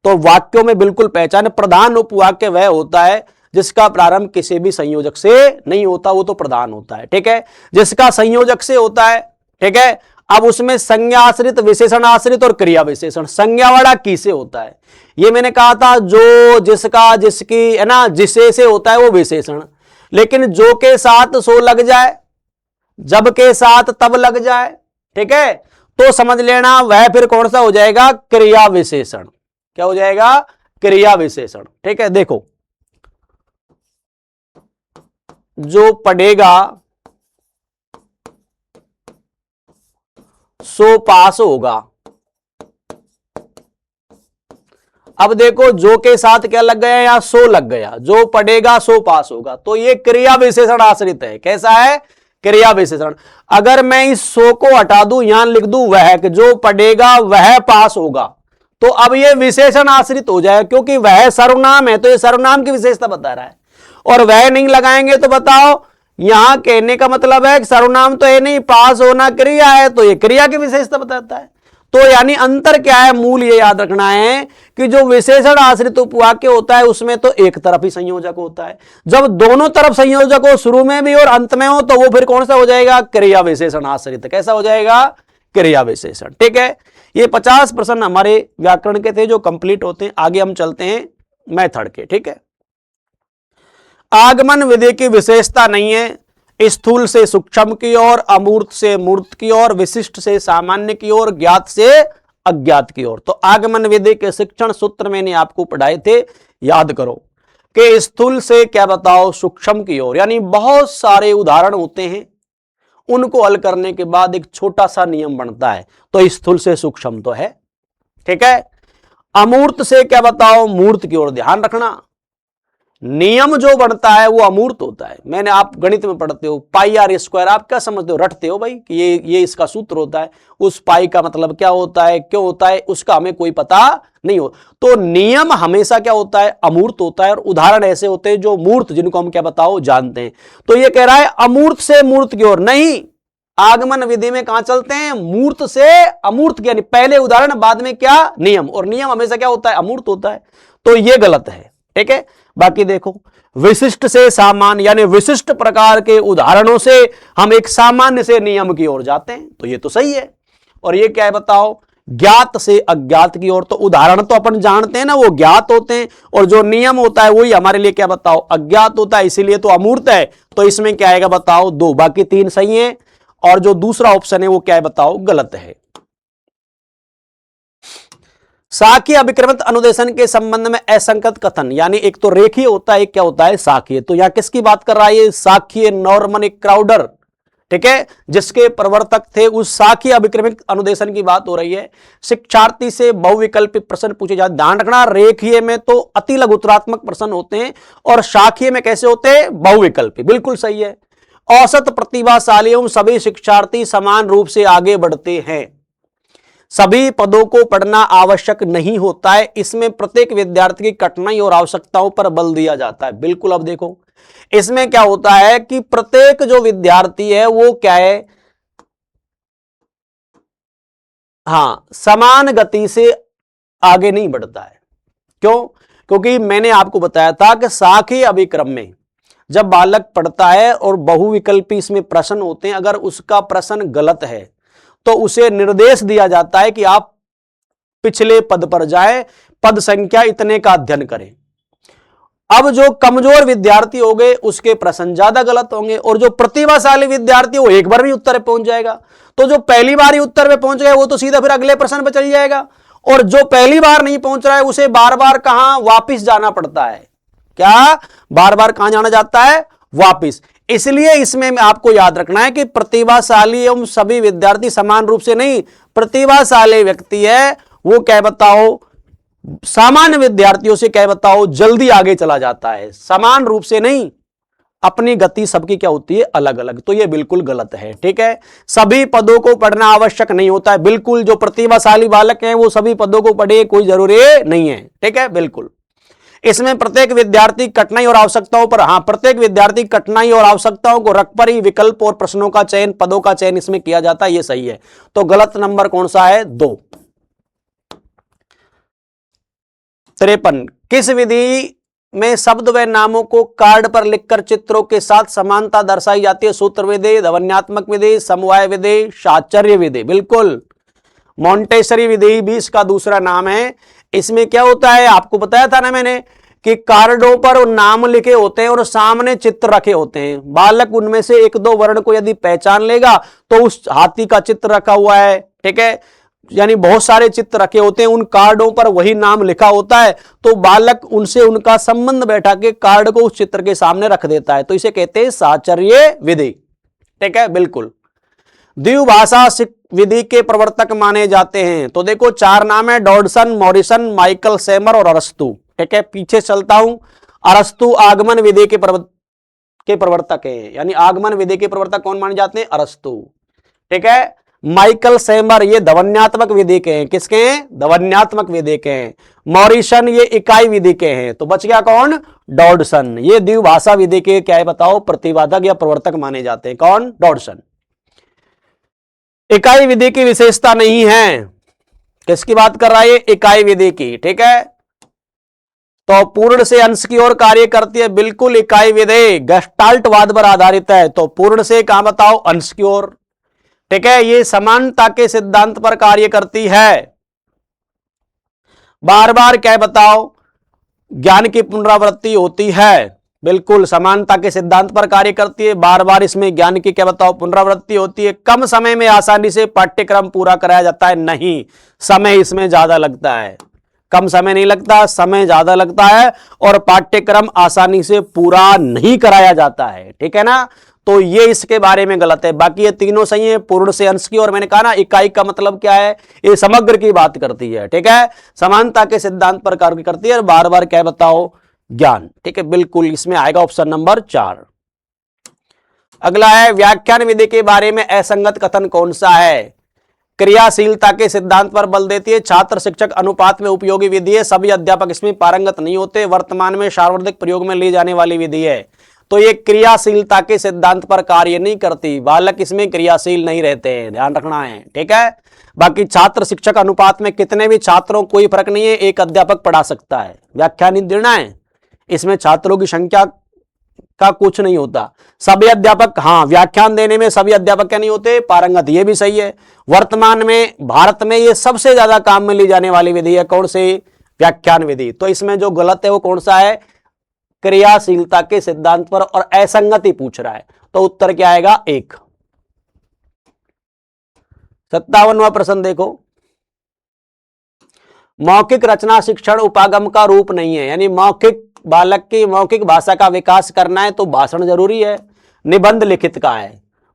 तो वाक्यों में बिल्कुल पहचाने, प्रधान उपवाक्य वह होता है जिसका प्रारंभ किसी भी संयोजक से नहीं होता, वो तो प्रधान होता है। ठीक है, जिसका संयोजक से होता है, ठीक है, अब उसमें संज्ञा आश्रित, विशेषण आश्रित और क्रिया विशेषण। संज्ञा वाला किसे होता है, ये मैंने कहा था जो, जिसका, जिसकी, है ना, जिसे से होता है वो विशेषण। लेकिन जो के साथ सो लग जाए, जब के साथ तब लग जाए, ठीक है, तो समझ लेना वह फिर कौन सा हो जाएगा, क्रिया विशेषण। क्या हो जाएगा, क्रिया विशेषण। ठीक है, देखो जो पढ़ेगा सो पास होगा। अब देखो जो के साथ क्या लग गया, यहां सो लग गया, जो पढ़ेगा सो पास होगा, तो ये क्रिया विशेषण आश्रित है। कैसा है, क्रिया विशेषण। अगर मैं इस सो को हटा दूं, यहां लिख दूं वह, कि जो पढ़ेगा वह पास होगा, तो अब ये विशेषण आश्रित हो जाए, क्योंकि वह सर्वनाम है, तो ये सर्वनाम की विशेषता बता रहा है। और वह नहीं लगाएंगे तो बताओ, यहां कहने का मतलब है कि सर्वनाम तो है नहीं, पास होना क्रिया है, तो ये क्रिया की विशेषता बताता है। तो यानी अंतर क्या है, मूल ये याद रखना है कि जो विशेषण आश्रित उपवाक्य होता है उसमें तो एक तरफ ही संयोजक होता है। जब दोनों तरफ संयोजक हो, शुरू में भी और अंत में हो, तो वो फिर कौन सा हो जाएगा, क्रिया विशेषण आश्रित। कैसा हो जाएगा, क्रिया विशेषण। ठीक है, ये 50% हमारे व्याकरण के थे जो कंप्लीट होते हैं। आगे हम चलते हैं मेथड के। ठीक है, आगमन विधि की विशेषता नहीं है, स्थूल से सूक्ष्म की ओर, अमूर्त से मूर्त की ओर, विशिष्ट से सामान्य की ओर, ज्ञात से अज्ञात की ओर। तो आगमन विधि के शिक्षण सूत्र मैंने आपको पढ़ाए थे, याद करो कि स्थूल से क्या बताओ, सूक्ष्म की ओर, यानी बहुत सारे उदाहरण होते हैं, उनको हल करने के बाद एक छोटा सा नियम बनता है, तो स्थूल से सूक्ष्म तो है। ठीक है, अमूर्त से क्या बताओ, मूर्त की ओर। ध्यान रखना, नियम जो बनता है वो अमूर्त होता है। मैंने, आप गणित में पढ़ते हो पाई आर स्क्वायर, आप क्या समझते हो, रटते हो भाई कि ये इसका सूत्र होता है, उस पाई का मतलब क्या होता है, क्यों होता है, उसका हमें कोई पता नहीं हो। तो नियम हमेशा क्या होता है, अमूर्त होता है, और उदाहरण ऐसे होते हैं जो मूर्त, जिनको हम क्या बताओ जानते हैं। तो ये कह रहा है अमूर्त से मूर्त की ओर नहीं, आगमन विधि में कहां चलते हैं, मूर्त से अमूर्त, यानी पहले उदाहरण बाद में क्या, नियम, और नियम हमेशा क्या होता है, अमूर्त होता है। तो ये गलत है। ठीक है, बाकी देखो, विशिष्ट से सामान्य, यानी विशिष्ट प्रकार के उदाहरणों से हम एक सामान्य से नियम की ओर जाते हैं, तो ये तो सही है। और ये क्या है बताओ, ज्ञात से अज्ञात की ओर। तो उदाहरण तो अपन जानते हैं ना, वो ज्ञात होते हैं, और जो नियम होता है वही हमारे लिए क्या बताओ, अज्ञात होता है, इसीलिए तो अमूर्त है। तो इसमें क्या आएगा बताओ, 2, बाकी 3 सही है, और जो दूसरा ऑप्शन है वो क्या है बताओ, गलत है। साखी अभिक्रमित अनुदेशन के संबंध में असंगत कथन, यानी एक तो रेखीय होता है, एक क्या होता है, साखीय। तो यहां किसकी बात कर रहा है, साखीय नॉर्मन क्राउडर, ठीक है, जिसके प्रवर्तक थे, उस साखीय अभिक्रमित अनुदेशन की बात हो रही है। शिक्षार्थी से बहुविकल्पी प्रश्न पूछे जाते। ध्यान रखना, रेखीय में तो अति लघुतरात्मक प्रश्न होते हैं, और शाखीय में कैसे होते हैं, बहुविकल्पी। बिल्कुल सही है। औसत प्रतिभाशाली एवं सभी शिक्षार्थी समान रूप से आगे बढ़ते हैं। सभी पदों को पढ़ना आवश्यक नहीं होता है, इसमें प्रत्येक विद्यार्थी की कठिनाई और आवश्यकताओं पर बल दिया जाता है। बिल्कुल, अब देखो इसमें क्या होता है कि प्रत्येक जो विद्यार्थी है वो क्या है, हां, समान गति से आगे नहीं बढ़ता है। क्यों, क्योंकि मैंने आपको बताया था कि साखी अभिक्रम में जब बालक पढ़ता है और बहुविकल्पी इसमें प्रश्न होते हैं, अगर उसका प्रश्न गलत है तो उसे निर्देश दिया जाता है कि आप पिछले पद पर जाएं, पद संख्या इतने का अध्ययन करें। अब जो कमजोर विद्यार्थी होंगे उसके प्रश्न ज्यादा गलत होंगे, और जो प्रतिभाशाली विद्यार्थी वो एक बार भी उत्तर पे पहुंच जाएगा। तो जो पहली बार ही उत्तर पे पहुंच गया वो तो सीधा फिर अगले प्रश्न पे चल जाएगा, और जो पहली बार नहीं पहुंच रहा है उसे बार बार कहां वापिस जाना पड़ता है। क्या, बार बार कहां जाना जाता है, वापिस। इसलिए इसमें आपको याद रखना है कि प्रतिभाशाली एवं सभी विद्यार्थी समान रूप से नहीं, प्रतिभाशाली व्यक्ति है वो क्या बताओ, सामान्य विद्यार्थियों से क्या बताओ, जल्दी आगे चला जाता है, समान रूप से नहीं, अपनी गति सबकी क्या होती है, अलग अलग। तो ये बिल्कुल गलत है। ठीक है, सभी पदों को पढ़ना आवश्यक नहीं होता है। बिल्कुल, जो प्रतिभाशाली बालक हैं वो सभी पदों को पढ़े, कोई जरूरी नहीं है। ठीक है, बिल्कुल। इसमें प्रत्येक विद्यार्थी कठिनाई और आवश्यकताओं पर, हां, प्रत्येक विद्यार्थी कठिनाई और आवश्यकताओं को रख पर ही विकल्प और प्रश्नों का चयन, पदों का चयन इसमें किया जाता है। यह सही है। तो गलत नंबर कौन सा है, 2। 53, किस विधि में शब्द व नामों को कार्ड पर लिखकर चित्रों के साथ समानता दर्शाई जाती है। सूत्र विधि, ध्वन्यात्मक विधि, समवाय विधि, साहचर्य विधि। बिल्कुल, मॉन्टेसरी विधि भी इसका दूसरा नाम है। इसमें क्या होता है, आपको बताया था ना मैंने कि कार्डों पर नाम लिखे होते हैं और सामने चित्र रखे होते हैं। बालक उनमें से एक दो वर्ण को यदि पहचान लेगा तो उस हाथी का चित्र रखा हुआ है, ठीक है, यानी बहुत सारे चित्र रखे होते हैं, उन कार्डों पर वही नाम लिखा होता है, तो बालक उनसे उनका संबंध बैठा के कार्ड को उस चित्र के सामने रख देता है, तो इसे कहते हैं साहचर्य विधि। ठीक है, बिल्कुल। द्विभाषा विधि के प्रवर्तक माने जाते हैं, तो देखो चार नाम है, डॉडसन, मॉरिसन, माइकल सेमर और अरस्तु। ठीक है, पीछे चलता हूं। अरस्तु आगमन विधि के प्रवर्तक है, यानी आगमन विधि के प्रवर्तक कौन माने जाते हैं, अरस्तु। ठीक है, माइकल सेमर ये ध्वन्यात्मक विधि के हैं, किसके हैं, ध्वन्यात्मक विधि के हैं। मॉरिसन ये इकाई विधि के हैं, तो बच गया कौन, डॉडसन। ये द्विभाषा विधि के क्या है बताओ, प्रतिवादक या प्रवर्तक माने जाते हैं, कौन, डॉडसन। इकाई विधि की विशेषता नहीं है, किसकी बात कर रहा है, इकाई विधि की। ठीक है, तो पूर्ण से अंश की ओर कार्य करती है, बिल्कुल इकाई विधि गेस्टाल्टवाद पर आधारित है, तो पूर्ण से कहां बताओ, अंश की ओर। ठीक है, ये समानता के सिद्धांत पर कार्य करती है। बार बार क्या बताओ, ज्ञान की पुनरावृत्ति होती है, बिल्कुल समानता के सिद्धांत पर कार्य करती है, बार बार इसमें ज्ञान की क्या बताओ, पुनरावृत्ति होती है। कम समय में आसानी से पाठ्यक्रम पूरा कराया जाता है, नहीं, समय इसमें ज्यादा लगता है। कम समय नहीं लगता, समय ज्यादा लगता है और पाठ्यक्रम आसानी से पूरा नहीं कराया जाता है। ठीक है ना, तो ये इसके बारे में गलत है। बाकी ये तीनों सही है, पूर्ण से अंश की, और मैंने कहा ना इकाई का मतलब क्या है, ये समग्र की बात करती है। ठीक है, समानता के सिद्धांत पर कार्य करती है और बार बार क्या बताओ, ज्ञान। ठीक है, बिल्कुल इसमें आएगा ऑप्शन नंबर 4। अगला है, व्याख्यान विधि के बारे में असंगत कथन कौन सा है। क्रियाशीलता के सिद्धांत पर बल देती है, छात्र शिक्षक अनुपात में उपयोगी विधि है, सभी अध्यापक इसमें पारंगत नहीं होते, वर्तमान में सार्वत्रिक प्रयोग में ली जाने वाली विधि है। तो ये क्रियाशीलता के सिद्धांत पर कार्य नहीं करती, बालक इसमें क्रियाशील नहीं रहते हैं, ध्यान रखना है। ठीक है, बाकी छात्र शिक्षक अनुपात में कितने भी छात्रों कोई फर्क नहीं है, एक अध्यापक पढ़ा सकता है। व्याख्यान देना है, इसमें छात्रों की संख्या का कुछ नहीं होता। सभी अध्यापक, हाँ, व्याख्यान देने में सभी अध्यापक क्या नहीं होते, पारंगत, ये भी सही है। वर्तमान में भारत में ये सबसे ज्यादा काम में ली जाने वाली विधि है, कौन सी, व्याख्यान विधि। तो इसमें जो गलत है वो कौन सा है, क्रियाशीलता के सिद्धांत पर, और असंगति पूछ रहा है, तो उत्तर क्या आएगा, 1। 57वां प्रश्न देखो, मौखिक रचना शिक्षण उपागम का रूप नहीं है, यानी मौखिक, बालक की मौखिक भाषा का विकास करना है तो भाषण जरूरी है। निबंध लिखित का है,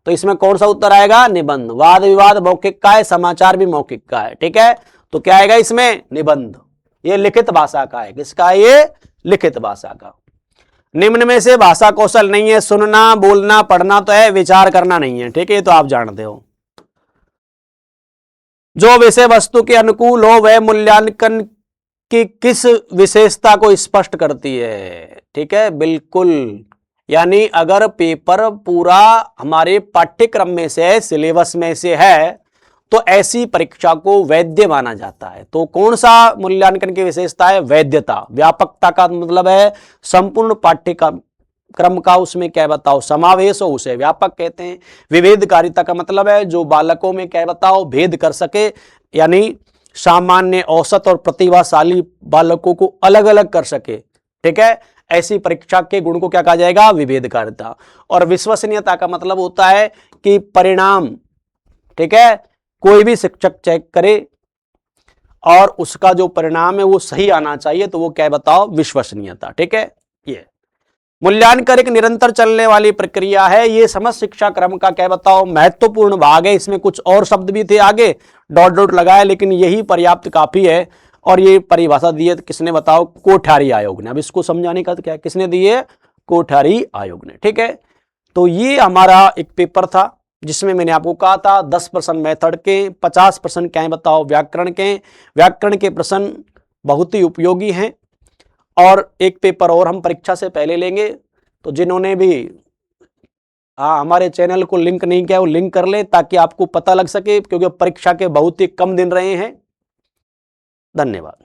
तो इसमें कौन सा उत्तर आएगा, निबंध। वाद विवाद मौखिक का है, समाचार भी मौखिक का है। ठीक है, तो क्या आएगा इसमें, निबंध। ये लिखित भाषा का है, किसका है, ये लिखित भाषा का। निम्न में से भाषा कौशल नहीं है, सुनना, बोलना, पढ़ना तो है, विचार करना नहीं है। ठीक है, तो आप जानते हो। जो विषय वस्तु के अनुकूल हो वह मूल्यांकन की किस विशेषता को स्पष्ट करती है। ठीक है, बिल्कुल, यानी अगर पेपर पूरा हमारे पाठ्यक्रम में से, सिलेबस में से है, तो ऐसी परीक्षा को वैध माना जाता है। तो कौन सा मूल्यांकन की विशेषता है, वैधता। व्यापकता का मतलब है संपूर्ण पाठ्यक्रम का उसमें क्या बताओ, समावेश हो, उसे व्यापक कहते हैं। विभेदकारिता का मतलब है जो बालकों में क्या बताओ, भेद कर सके, यानी सामान्य, औसत और प्रतिभाशाली बालकों को अलग अलग कर सके। ठीक है, ऐसी परीक्षा के गुण को क्या कहा जाएगा, विभेदकारिता। और विश्वसनीयता का मतलब होता है कि परिणाम, ठीक है, कोई भी शिक्षक चेक करे और उसका जो परिणाम है वो सही आना चाहिए, तो वो क्या बताओ, विश्वसनीयता। ठीक है, ये मूल्यांकन एक निरंतर चलने वाली प्रक्रिया है, ये समस्त शिक्षा क्रम का क्या बताओ, महत्वपूर्ण भाग है। इसमें कुछ और शब्द भी थे आगे, डॉट डॉट लगाया, लेकिन यही पर्याप्त काफी है। और ये परिभाषा दी है किसने बताओ, कोठारी आयोग ने। अब इसको समझाने का क्या, किसने दी है, कोठारी आयोग ने। ठीक है, तो ये हमारा एक पेपर था जिसमें मैंने आपको कहा था 10% मेथड के, 50% क्या है बताओ, व्याकरण के। व्याकरण के प्रश्न बहुत ही उपयोगी हैं। और एक पेपर और हम परीक्षा से पहले लेंगे, तो जिन्होंने भी हमारे चैनल को लिंक नहीं किया वो लिंक कर ले, ताकि आपको पता लग सके, क्योंकि परीक्षा के बहुत ही कम दिन रहे हैं। धन्यवाद।